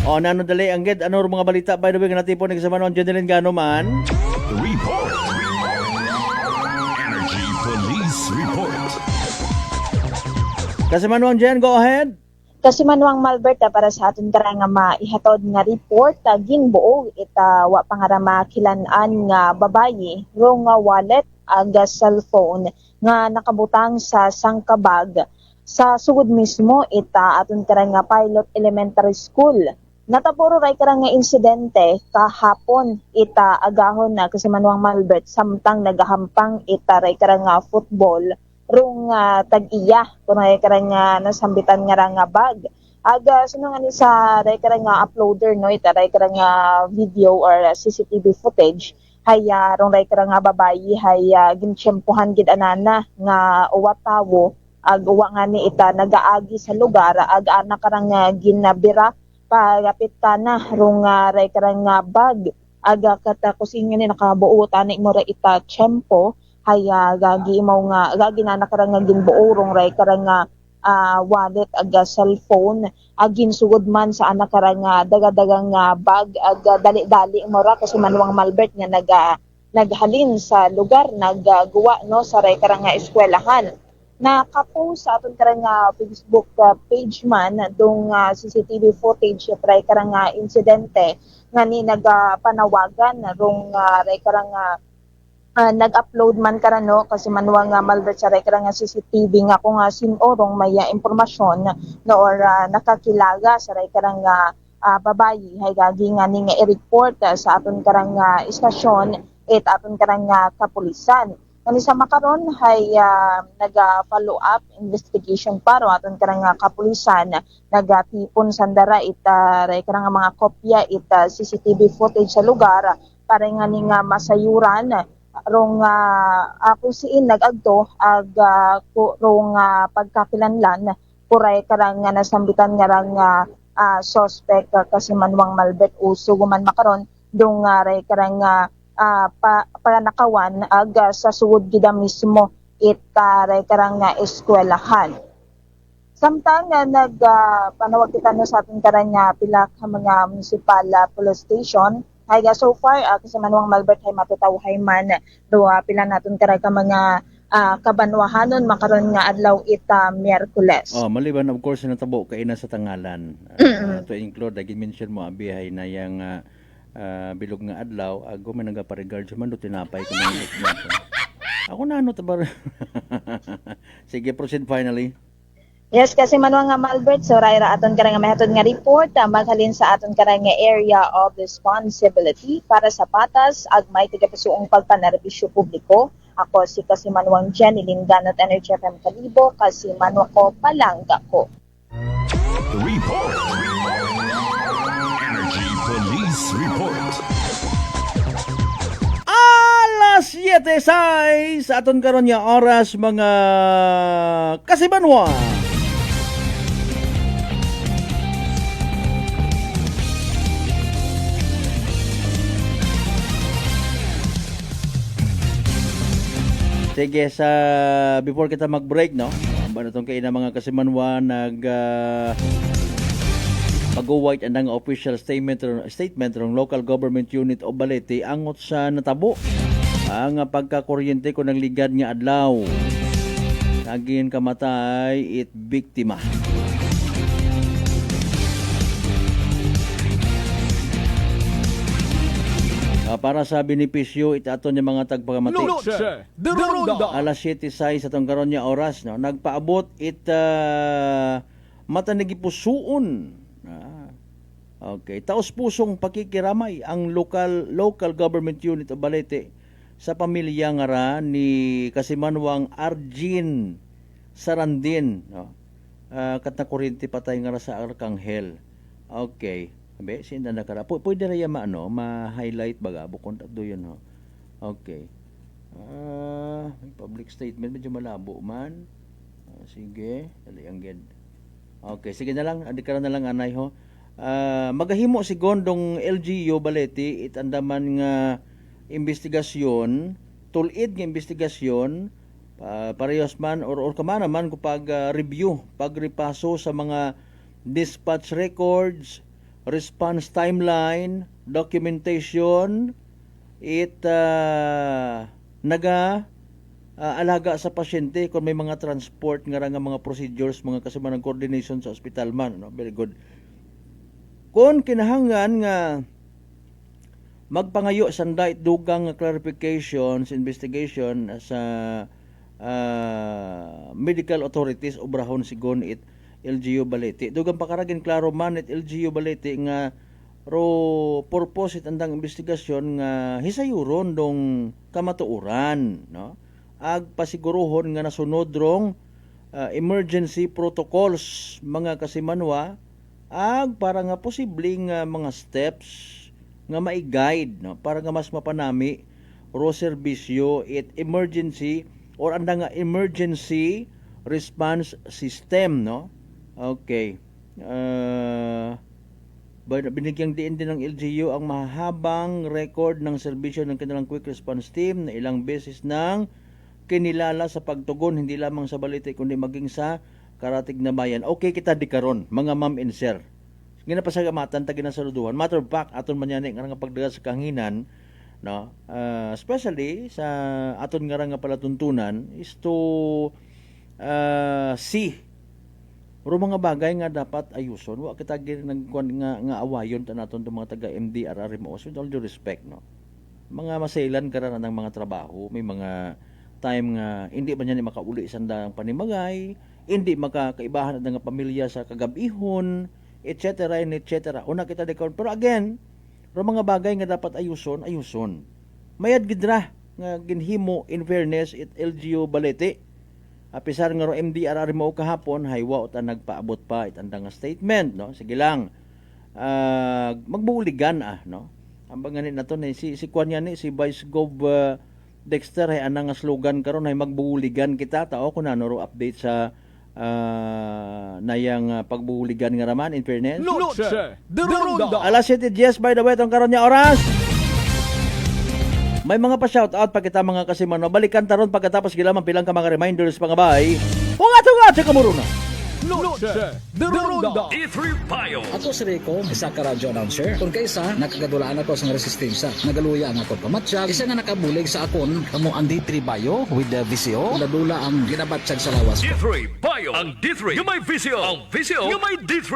Speaker 6: O nano dalay ang gid ano mga balita by the way nga natipon sa manwang Jeneline Gano man.
Speaker 17: Report. Energy Police Report.
Speaker 6: Kasi Manuang Jen, go ahead.
Speaker 8: Kasi Manuang Malbert para sa aton karang nga maihatod nga report ginbuo ita wa pangarama kilan-an nga babayi ro nga wallet ag cellphone nga nakabutang sa sangkabag sa sugod mismo ita aton karang nga Pilot Elementary School. Natapuro ray karang nga insidente kahapon ita agahon na kasi Manuang Malbert samtang nagahampang ita ray karang nga football rung tag-iya kung ay karang nasambitan nga nga bag. Aga sunungan ni sa ray karang uploader no ita ray karang video or CCTV footage hay rung ray karang babayi hay ginchempohan gid anana nga uwa tawo ag uwa nga ni ita nagaagi sa lugar ag ana karang ginabira pagapit kana rung ray karang bag aga kata kusinga ni nakabuo tani mo ra ita tiyempo hay gagi na nakarang ginbuo rong ray karang wallet ag cellphone agin sugod man sa anak karang dagadagang bag ag dali-dali mo ra kasi Manuang Malbert nga naghalin sa lugar nagguwa no sa ray karang eskwelahan nakapost sa aton karang Facebook page man dong CCTV footage try karang insidente nga ni nagpanawagan rong ray karang nag-upload man karano kasi manuwa nga malbert sa rekra nga CCTV nga kung sinorong may impormasyon no or nakakilala sa rekra nga babayi hay gagi nga ni nga i-report sa aton karang istasyon at aton karang kapulisan. Kani sa makaron hay nag-follow up investigation paro aton karang kapulisan nagatipon sandara ita rekra nga mga kopya ita CCTV footage sa lugar para nga ni nga masayuran rong ako siin nag-agto ag rong pagkakilanlan kuray karang nasambitan nga rang suspect kasi manwang malbet uso guman makaron dong ray karang panakawan ag sa suod gida mismo ray karang eskwelahan. Samtang nagpanawag kita no sa ating karang pila ka mga municipal police station hay so far kasi manuang malbert hay matutawhay man do pila naton karag mga kabanwahanon makaron nga adlaw ita Miyerkules.
Speaker 6: Maliban of course natabo kay na sa tangalan. To include lagi mention mo abihay na yang bilog nga adlaw ago man nagaparegard man do tinapay ko nang ako na ano tabar. Sige, proceed finally.
Speaker 8: Yes, kasi manuang nga Malbert, so raira aton karang mahatod nga report maghalin sa aton karang nga area of responsibility para sa patas ag may tigapasuong pagpanerbisyo publiko. Ako si kasi manuang Jenny Linganot Energy FM Kalibo, kasi manuang ko palangga ko.
Speaker 17: Report. Energy Police Report.
Speaker 6: Alas 7:06 sa aton karon nga oras mga kasibanwa. Sige, before kita mag-break, no? Ba na itong kayo na mga kasimanwa mag-white and ang official statement ng local government unit o Balete angot sa natabo ang pagkakuryente ko ng ligad nga adlaw. Naging kamatay it biktima. Para sa benepisyo itaton niya mga tagpagamati. Alas 7:06 sa tong karon niya oras, no, nagpaabot matanigipusuon. Okay, taos pusong pakikiramay ang local government unit of Balete sa pamilya nga ra ni kasimanwang Arjin Sarandin, no. Kat na kuryente patay nga ra sa Arkanghel. Okay. Abe, sinda na kara. Pwede na yan ma-highlight baga. Bukon at doon, no? Okay. May public statement. Medyo malabo man. Sige. Dali ang ged. Okay, sige na lang. Adi ka na lang, anay, ho. Magahimo si Gondong LGU Balete. Itandaman nga investigasyon. Tulid nga investigasyon. Parehas man or kamana man kapag review. Pagripaso sa mga dispatch records, response timeline, documentation, alaga sa pasyente kung may mga transport nga mga procedures, mga kasimanang coordination sa ospital man, no? Very good. Kung kinahanglan nga magpangayo sanday dugang clarifications, investigation sa medical authorities obrahon sigon it LGU Balete. Dugang pakaragin klaro man at LGU Balete nga purpose andang investigasyon nga hisayuron dong kamatuuran, no? Ag pasiguruhon nga nasunod rong emergency protocols mga kasimanwa ag para nga posibleng mga steps nga mai-guide, no? Para nga mas mapanami ro serbisyo it emergency or andang nga emergency response system, no? Okay. Binigyang diin din ng LGU ang mahabang record ng serbisyo ng kanilang quick response team na ilang beses nang kinilala sa pagtugon hindi lamang sa Balete kundi maging sa karatig na bayan. Okay kita di karon mga ma'am and sir. Ginapasagamatan ta ginasaluduhan. Matter of fact aton man yan nga pagdaga sa kahanginan, no? Especially sa aton nga palatuntunan is to C. Pero mga bagay nga dapat ayuson. Wa kita nagkuan nga awayon ta naton tong mga taga MDRR mo. With all due respect, no. Mga masailan karon ng mga trabaho, may mga time nga hindi man yan makauli sandang panimagay, hindi makakaibahan ang nga pamilya sa kagabihon, etc. and etc. Una kita dekon. Pero again, mga bagay nga dapat ayuson. Mayad gidra nga ginhimo in fairness it LGU Balete. Apisar nga ro MDRR mo kahapon haywa ta nagpaabot pa itanda nga statement, no. Sige lang. Magbuuligan no. Ang banganin nato ni si kwan yan si Vice Gov Dexter ay anang slogan karon ay magbuuligan kita tao kun ano ro update sa nayang pagbuuligan nga raman in fairness.
Speaker 5: Noche de Ronda.
Speaker 6: Alas 7:10 by the way tong karon nya oras. May mga pa-shoutout pa kita mga kasimano. Balikan taron pagkatapos gilamang pilang ka mga reminders pangabay. Hungat-hungat sa kamuruna.
Speaker 5: Noche de Ronda.
Speaker 7: D3 Bio.
Speaker 9: Ako si Rico, isa ka radio announcer. Kung kaysa, nakagadulaan ako sa resistensya. Nagaluya ang ako pamatsyag. Isa nga nakabulig sa akon, kamo ang D3 Bio with the VCO. Nadula ang ginabatsyag sa lawas ko.
Speaker 7: D3 Bio. Ang D3 yung may VCO. Ang VCO yung may D3.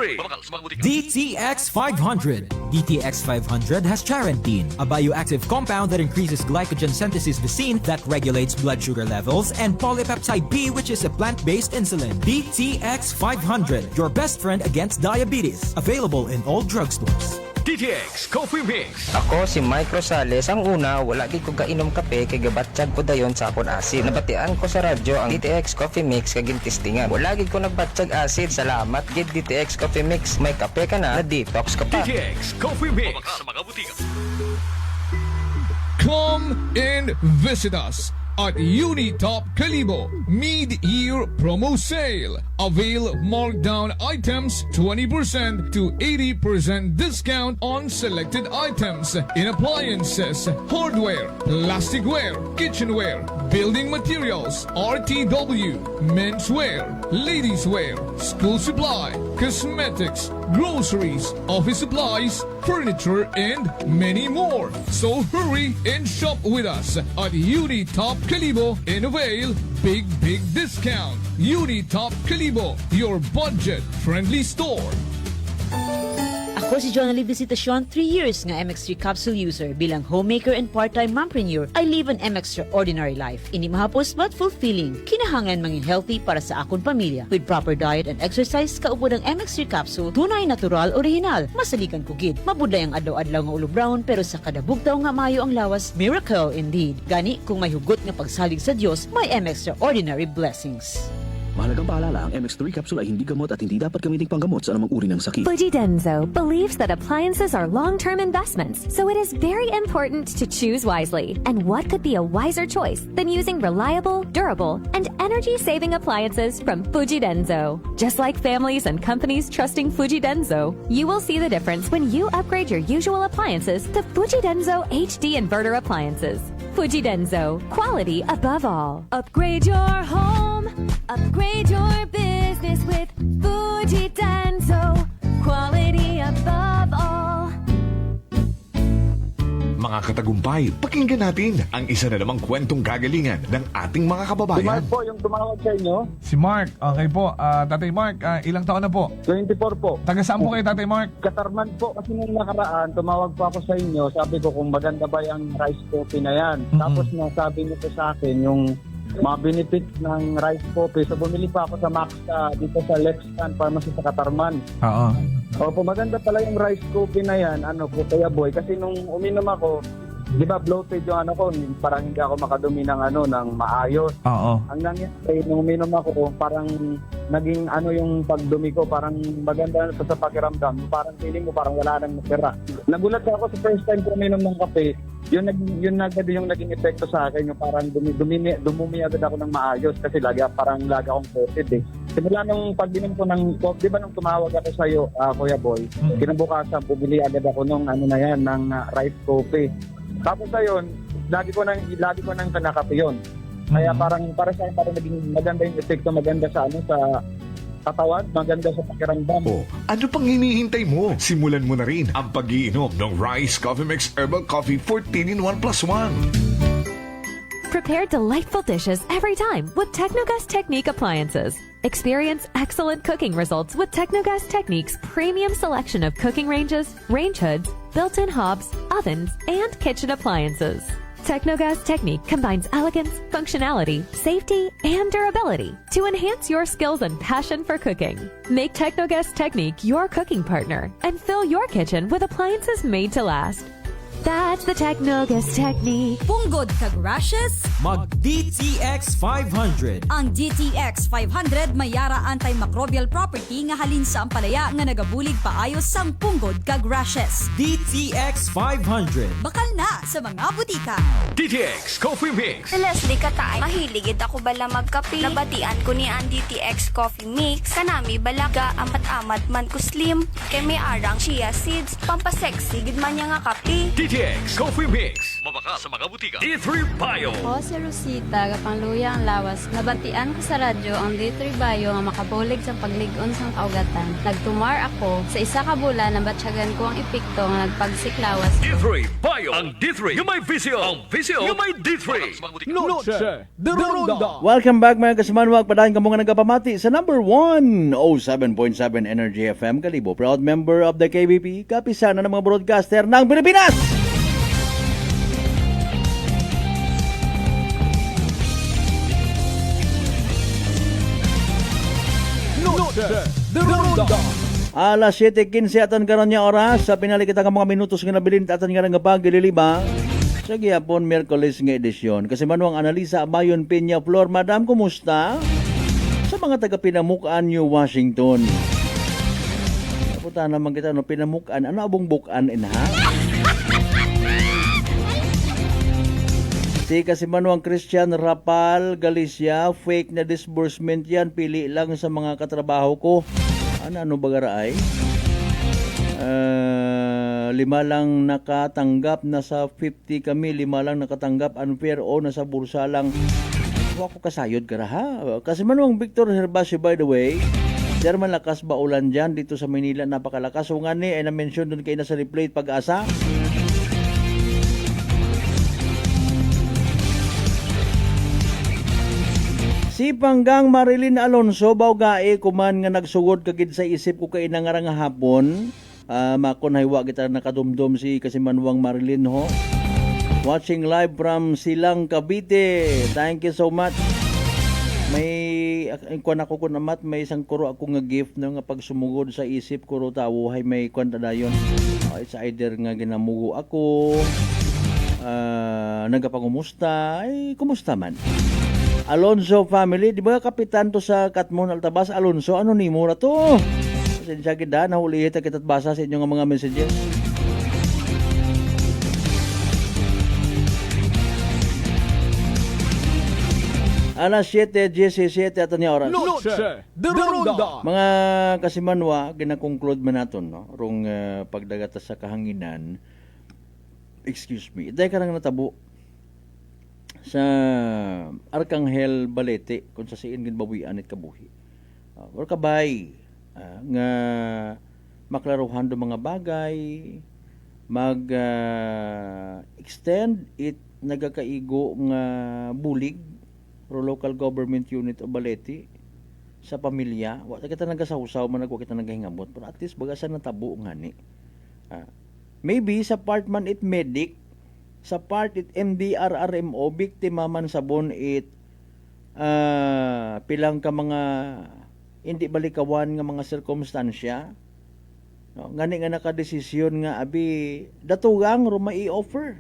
Speaker 22: DTX 500. DTX 500 has charantine, a bioactive compound that increases glycogen synthesis Vicine that regulates blood sugar levels, and polypeptide B, which is a plant-based insulin. DTX 500, your best friend against diabetes. Available in all drugstores.
Speaker 7: DTX Coffee Mix.
Speaker 23: Ako si Mike Rosales. Ang una, wala gid ko kainom kape kay gabatsyag ko dayon sa akon asid. Nabatian ko sa radyo ang DTX Coffee Mix kay gintistingan. Wala gid ko nagbatsyag asid. Salamat gid DTX Coffee Mix. May kape ka na detox ka pa.
Speaker 7: DTX Coffee Mix. Sa mga butika.
Speaker 5: Come and visit us at Unitop Calibo Mid-Year Promo Sale. Avail markdown items 20% to 80% discount on selected items in appliances, hardware, plasticware, kitchenware, building materials, RTW, menswear, ladieswear, school supply, cosmetics, groceries, office supplies, furniture, and many more. So hurry and shop with us at Unitop Calibo and avail big discount. Unitop Calibo, your budget-friendly store.
Speaker 24: Ako si Jonalie Visitacion, 3 years nga MX3 capsule user. Bilang homemaker and part-time mompreneur, I live an extraordinary life. Hindi mahapos but fulfilling. Kinahangan mangin healthy para sa akong pamilya. With proper diet and exercise, kaubod ang MX3 capsule, tunay, natural, original. Masaligan ko gid. Mabuday ang adlaw-adlaw nga ulo brown, pero sa kada bugtaw nga mayo ang lawas, miracle indeed. Gani, kung may hugot nga pagsalig sa Dios, may extraordinary blessings.
Speaker 10: Mahalagang paalala, ang MX3 capsule ay hindi gamot at hindi dapat gamiting panggamot sa anumang uri ng sakit.
Speaker 12: Fujidenzo believes that appliances are long-term investments, so it is very important to choose wisely. And what could be a wiser choice than using reliable, durable, and energy-saving appliances from Fujidenzo? Just like families and companies trusting Fujidenzo, you will see the difference when you upgrade your usual appliances to Fujidenzo HD inverter appliances. Fujidenzo, quality above all. Upgrade your home, upgrade your business with Fujidenzo, quality above all.
Speaker 17: Mga katagumpay, pakinggan natin ang isa na namang kwentong kagalingan ng ating mga kababayan.
Speaker 25: Si Mark po yung tumawag sa inyo.
Speaker 26: Si Mark, okay po. Tatay Mark, ilang taon na po?
Speaker 25: 24 po.
Speaker 26: Taga saan po kayo, Tatay Mark?
Speaker 25: Katarman po kasi nung nakaraan, tumawag po ako sa inyo. Sabi ko kung maganda ba yung rice coffee na yan. Tapos nasabi niyo po sa akin yung mga benefits ng rice coffee. So bumili pa ako sa Maxta dito sa Lexan Pharmacy sa Katarman.
Speaker 26: Oo.
Speaker 25: Opo, maganda pala yung rice coffee na yan, Kuya Boy. Kasi nung uminom ako, di ba bloated yung ko, parang hindi ako makadumi ng ng maayos.
Speaker 26: Oo.
Speaker 25: Ang nangyari, nung uminom ako, parang naging yung pagdumi ko, parang maganda sa pakiramdam. Parang feeling mo, parang wala nang natira. Nagulat ako sa first time ko uminom ng kape, yun agad yung naging epekto sa akin, yung parang dumumi agad ako ng maayos kasi lagi akong coated eh. Simula nung pag-inom ko ng coffee, di ba nung tumawag ako sa iyo, Kuya Boy, kinabukasan, bumili agad ako ng ng rice coffee. Tapos ayun, lagi ko nang kanakape yun. Kaya para sa akin, parang naging maganda yung epekto, maganda sa sa katawan, maganda sa pakiramdam.
Speaker 17: Ano pang hinihintay mo? Simulan mo na rin ang pag-iinom ng Rice Coffee Mix Herbal Coffee 14 in 1+1.
Speaker 12: Prepare delightful dishes every time with Technogas Technique appliances. Experience excellent cooking results with Technogas Technique's premium selection of cooking ranges, range hoods, built-in hobs, ovens, and kitchen appliances. Technogas Technique combines elegance, functionality, safety, and durability to enhance your skills and passion for cooking. Make Technogas Technique your cooking partner and fill your kitchen with appliances made to last. That's the Technogas Technique.
Speaker 1: Punggod kag rashes?
Speaker 22: Mag DTX 500.
Speaker 1: Ang DTX 500 may yara antimicrobial property nga halin sa ampalaya nga nagabulig paayos sang punggod kag rashes.
Speaker 22: DTX 500.
Speaker 1: Bakal na sa mga butika.
Speaker 7: DTX Coffee Mix.
Speaker 3: Leslie Katay, mahiligid ako bala magkape. Nabatian ko ni ang DTX Coffee Mix. Kanami balaga amat-amat man ko slim. Kay may arang chia seeds. Pampasexy gid man niya nga kape.
Speaker 7: DTX Coffee Mix. Mabaka sa mga butika. D3 Bio.
Speaker 11: Ako si Rosita, kapangluya ang lawas. Nabatian ko sa radyo ang D3 Bio nga makabulig sa pagligon sang kaugatan. Nagtumar ako sa isa ka bulan nabatsyagan ko ang epekto nga nagpagsiklawas.
Speaker 7: D3 Bio. Ang D3 yung may visio. Ang visio yung may D3.
Speaker 5: Noche de Ronda.
Speaker 6: Welcome back mga kasimanwag. Padahin ka mga nagpapamati sa number 107.7 Energy FM Kalibo. Proud member of the KBP. Kapisana ng mga broadcaster ng Pilipinas.
Speaker 5: Noche de Ronda.
Speaker 6: Alas 7:15 aton karon nya oras sa pinali kita nga mga minutos nga nabilin aton nga nga pagililiba sa gihapon Miyerkules nga edisyon. Kasi manuang analisa Mayon Peña Flor, Madam, kumusta? Sa mga taga Pinamukan, New Washington. Puta naman kita no Pinamukan, ano abong bukan ha? Si kasi manuang Christian Rapal Galicia, fake na disbursement yan, pili lang sa mga katrabaho ko. Ano bagara ay? 5 lang nakatanggap, nasa 50 kami, 5 lang nakatanggap, unfair o nasa bursa lang. Ako kasayod ka ha. Kasi manuang Victor Herbacio, by the way, German lakas ba ulan dyan dito sa Manila, napakalakas. So nga ni, ay na-mention dun kayo na sa replay Pag-asa. Si Panggang Marilyn Alonso bawgae kuman nga nagsugod kagid sa isip ko kay nangarang hapon. Makon haywa kita nakadumdum si Kasimanwang Marilyn ho. Watching live from Silang Cavite. Thank you so much. May kuan ako kun amat may isang kuro ako nga gift no nga pag sumugod sa isip ko ro tawo hay may kuan dayon. It's either nga ginamugo ako nagapangumusta ay kumusta man. Alonso family, di ba kapitan to sa Katmon Altabas? Alonso, ano ni mura to? Pasensya kita, nahulihit na kita't basa sa inyong mga messages. Alas 7:17 ato niya oras.
Speaker 5: Noche de Ronda.
Speaker 6: Mga kasimanwa, gina-conclude man naton no? Rong pagdagat sa kahanginan. Excuse me, dahil ka nang natabo sa Arcangel Balete kung sa siin ginbawian at kabuhi. Or kabay nga maklaruhan do mga bagay, mag-extend it nagakaigo nga bulig pro local government unit o Balete sa pamilya. Wa kita nagasahusaw man nagwa kita nagahingamot, pero at least bagasan na tabo ngani. Maybe sa part man it medic, sa part it MDRRMO, biktima man sabon it pilang ka mga hindi balikawan nga mga sirkumstansya. No, ngani nga nakadesisyon nga abi datugang ruma i-offer.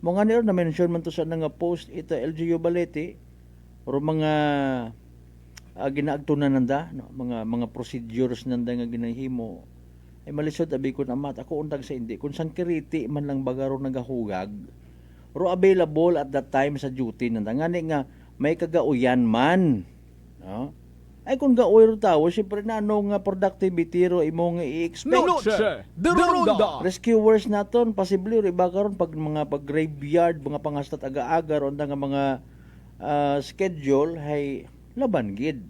Speaker 6: Mo ngani na mention man to sa nga post ito LGU Balete ro mga ginaagtunan nanda no, mga procedures nanda nga ginahimo. Ay malisod abi ko amat ako untag sa hindi kung sang kiriti man lang bagaro nagahugag ro available at that time sa duty nanda ngani nga may kagauyan man no? Ay kung gaoy ro tawo syempre na ano nga productivity ro imo nga i-expect.
Speaker 5: Noche de Ronda.
Speaker 6: Rescuers naton possibly ro iba karon pag mga pag graveyard mga pangastat aga-aga ro nga mga schedule hay laban gid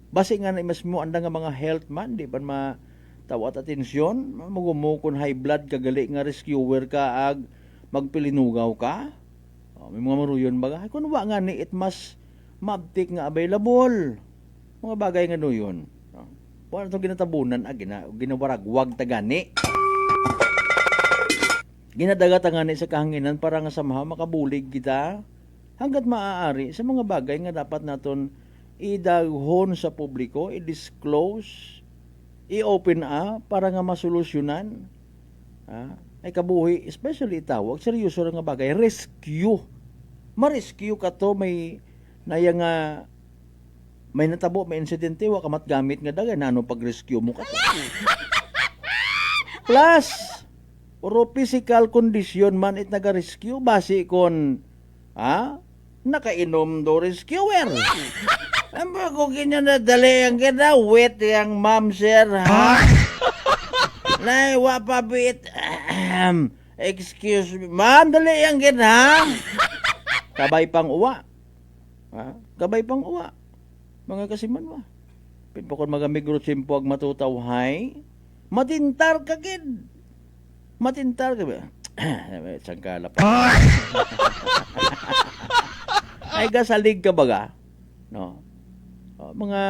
Speaker 6: basi nga na mismo anda nga mga health man di ba tawat atensyon, magumukon high blood kagali nga rescuer ka ag magpilinugaw ka. May mga maruyon baga. Ay, kung wa nga ni it mas mabtik nga available. Mga bagay nga no yun. Wala itong ginatabunan, ginawaragwag tagani. Ginadaga tagani sa kahanginan para nga samaha makabulig kita hanggat maaari sa mga bagay nga dapat naton idaghon sa publiko, i-disclose, i-open up para nga masolusyonan. Ay kabuhi, especially itawag, seryoso nga bagay, rescue. Ma-rescue ka to, may naya nga may natabo, may insidente, wa kamat gamit nga dagan, ano pag-rescue mo ka to. Plus, oro physical condition man it naga-rescue, base kon, nakainom do rescuer. Ano ko kinadali ang kita, wet yung ma'am sir, ha? Nay, wa pa bit, excuse me, ma'am, dali ang kita, ha? Kabay pang uwa. Kabay pang uwa. Mga kasimanwa. Pinpakon magamigro simpo ag matutawhay. Matintar ka gid. Matintar ka ba? Sangkala pa. Ay gasalig ka baga. No. Mga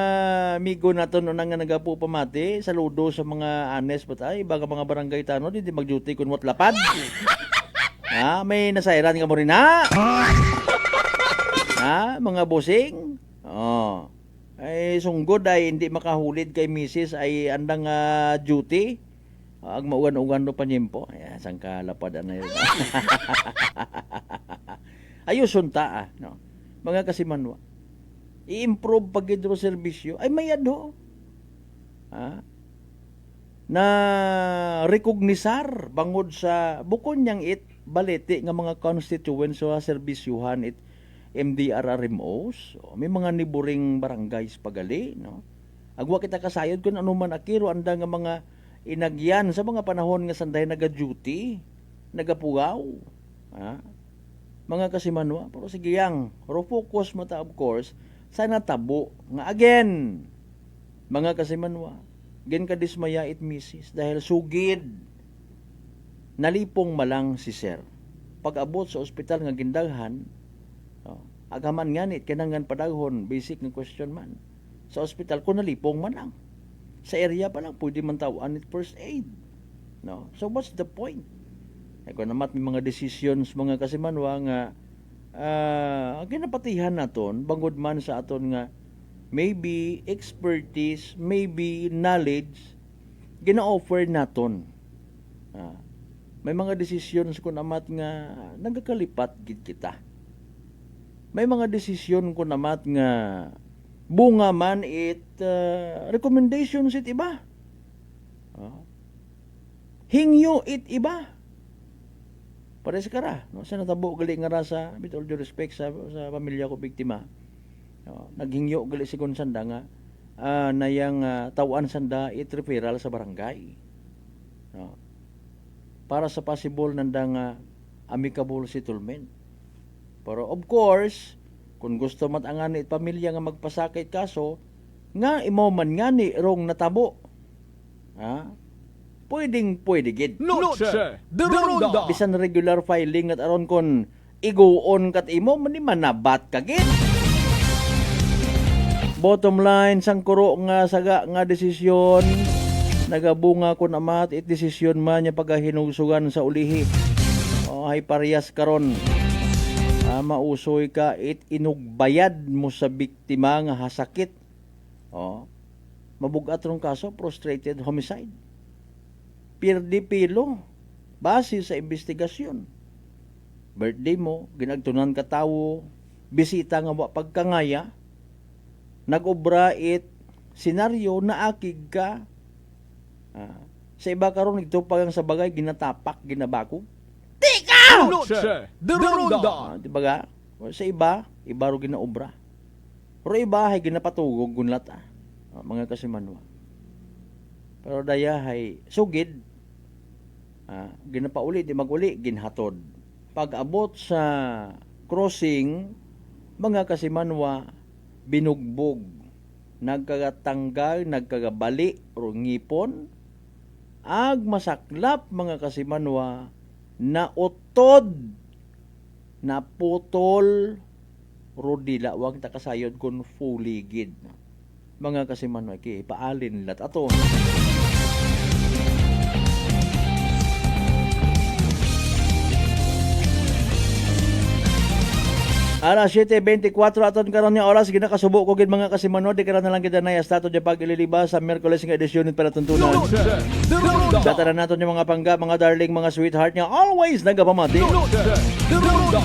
Speaker 6: amigo nato no nga nagapu pamati, saludo sa mga anes batay, baga mga barangay tanod hindi mag-duty kun mo't lapad. May nasairan ka mo rin ha? Mga bossing? Ay sunggod ay hindi makahulid kay Mrs. ay andang duty. Ag maugan-ugan do panyempo. Ay sangkalapad na yun. Ayuson ta no. Mga kasimanwa. I-improve pag hidro serbisyo ay may ado. Na rekognisar bangod sa bukon niyang balete nga mga constituents sa serbisyuhan MDRRMOs, may mga niburing barangays pagali, no? Agwa kita kasayod kung ano man akiro anda nga mga inagyan sa mga panahon nga sanday naga-duty, nagapugaw. Mga kasimanwa, pero sige yang, pero focus mo ta of course sa natabo nga again. Mga kasimanwa, gen ka dismaya it misis dahil sugid nalipong malang si sir. Pag-abot sa ospital nga gindaghan, agaman nga nit kinangan padaghon basic ng question man sa ospital kung nalipong man lang sa area pa lang pwede man tawaan it first aid, no? So what's the point? Ay kung namat may mga decisions mga kasimanwa nga ginapatihan naton bangod man sa aton nga maybe expertise, maybe knowledge gina-offer naton. May mga decisions kung namat nga nagakalipat gid kita. May mga desisyon ko namat nga bunga man recommendations it iba. Hingyo it iba. Pares kara, no? Sa natabo gali nga rasa, with all due respect sa pamilya ko biktima. Naghingyo gali si sanda nga nayang tawaan sanda it referral sa barangay. Para sa possible nandang amicable settlement. Pero of course, kung gusto matangan it pamilya nga magpasakit kaso, nga imo man nga ni rong natabo. Pwede gid.
Speaker 5: Noche de Ronda.
Speaker 6: Bisan regular filing at aron kon igoon kat imo man manabat ka gid. Bottom line sang kuro nga saga nga desisyon nagabunga kun amat it desisyon man nya pagahinugsugan sa ulihi. Hay parehas karon. Mausoy ka it inugbayad mo sa biktima nga hasakit. Mabugat rong kaso prostrated homicide. Pirdi pilo base sa investigasyon. Birthday mo, ginagtunan ka tawo, bisita nga wa pagkangaya, nag-obra it senaryo na akig ka. Sa iba karon nagtupag ang sa bagay ginatapak, ginabako.
Speaker 5: Noche de Ronda.
Speaker 6: Diba sa iba ro ginaobra. Pero iba hay ginapatugog gunlat mga kasimanwa. Pero daya hay sugid ginapauli di maguli ginhatod. Pag-abot sa crossing mga kasimanwa binugbog, nagkagatanggal, nagkagabali o ngipon, ag masaklap mga kasimanwa na utod naputol rodila wag ta kasayod kun fuligid mga kasiman ki paalin nila ato. Alas 7:24 aton karon nga oras ginakasubo ko gid mga kasimano di karon na lang kita na stato di pag-ililiba sa Miyerkules nga edisyon para tuntunan. Data na naton yung mga pangga, mga darling, mga sweetheart nga always nagapamati.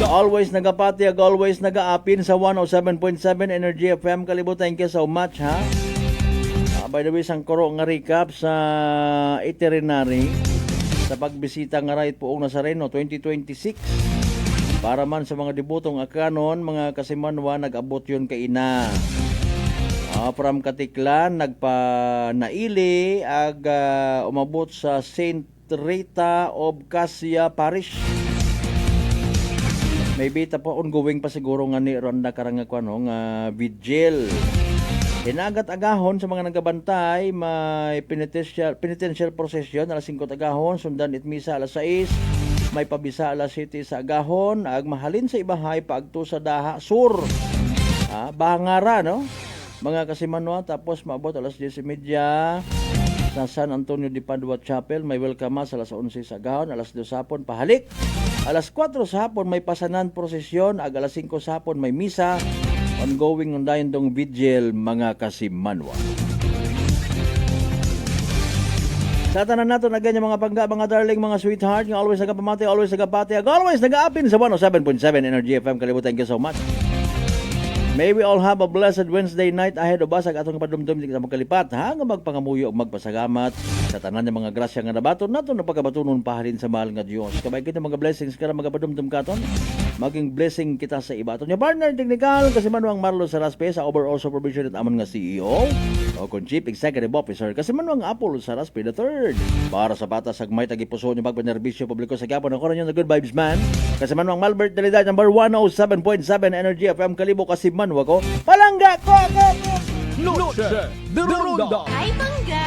Speaker 6: Always nagapati, always nagaapin sa 107.7 Energy FM Kalibo. Thank you so much ha. By the way, sang koro nga recap sa itinerary sa pagbisita nga right poong Nazareno 2026. Para man sa mga debutong akanon, mga kasimanwa, nag-abot yun kay ina. From Katiklan, nagpa-naili, umabot sa Saint Rita of Cassia Parish. Maybe ongoing pa siguro nga ni Ronda Karangakwanong vigil. Inagat agahon sa mga nagabantay, may penitential procession, alas 5 agahon, sundan itmisa alas 6. May pabisa alas 7 sa agahon, agmahalin sa ibahay paagto sa Daha Sur. Bahangara, no? Mga kasimanwa, tapos maabot alas 10:30 sa San Antonio de Padua Chapel. May welcome mass alas 11 sa agahon, alas 2 sa hapon pahalik. Alas 4 sa hapon may pasanan prosesyon, alas 5 sa hapon may misa. Ongoing undayon dong vigil, mga kasimanwa. Sa tanan nato na ganyan mga pangga, mga darling, mga sweetheart, yung always nagapamati, always nagapati, always nag-aapin sa 107.7 Energy FM Kalibo. Thank you so much. May we all have a blessed Wednesday night ahead of us. Ang atong padumdum di kita magkalipat ha nga magpangamuyo o magpasagamat sa tanan ng mga grasya nga nabaton nato na pagkabatunon pahalin sa mahal nga Dios. Kabay kita mga blessings kara mga padumdum katon. Maging blessing kita sa iba. Aton partner technical kasi manuang Marlo Saraspe sa overall supervision at amon nga CEO o kon Chief Executive Officer kasi manuang Apple Saraspe III. Para sa bata sagmay tagipuso ni pagpanerbisyo publiko sa Quiapo na koron yung Good Vibes Man. Kasi manuang Malbert Dalidad number 107.7 Energy FM Kalibo kasi manwa ko palangga ko.
Speaker 5: Noche de Ronda.
Speaker 21: Ay, pangga!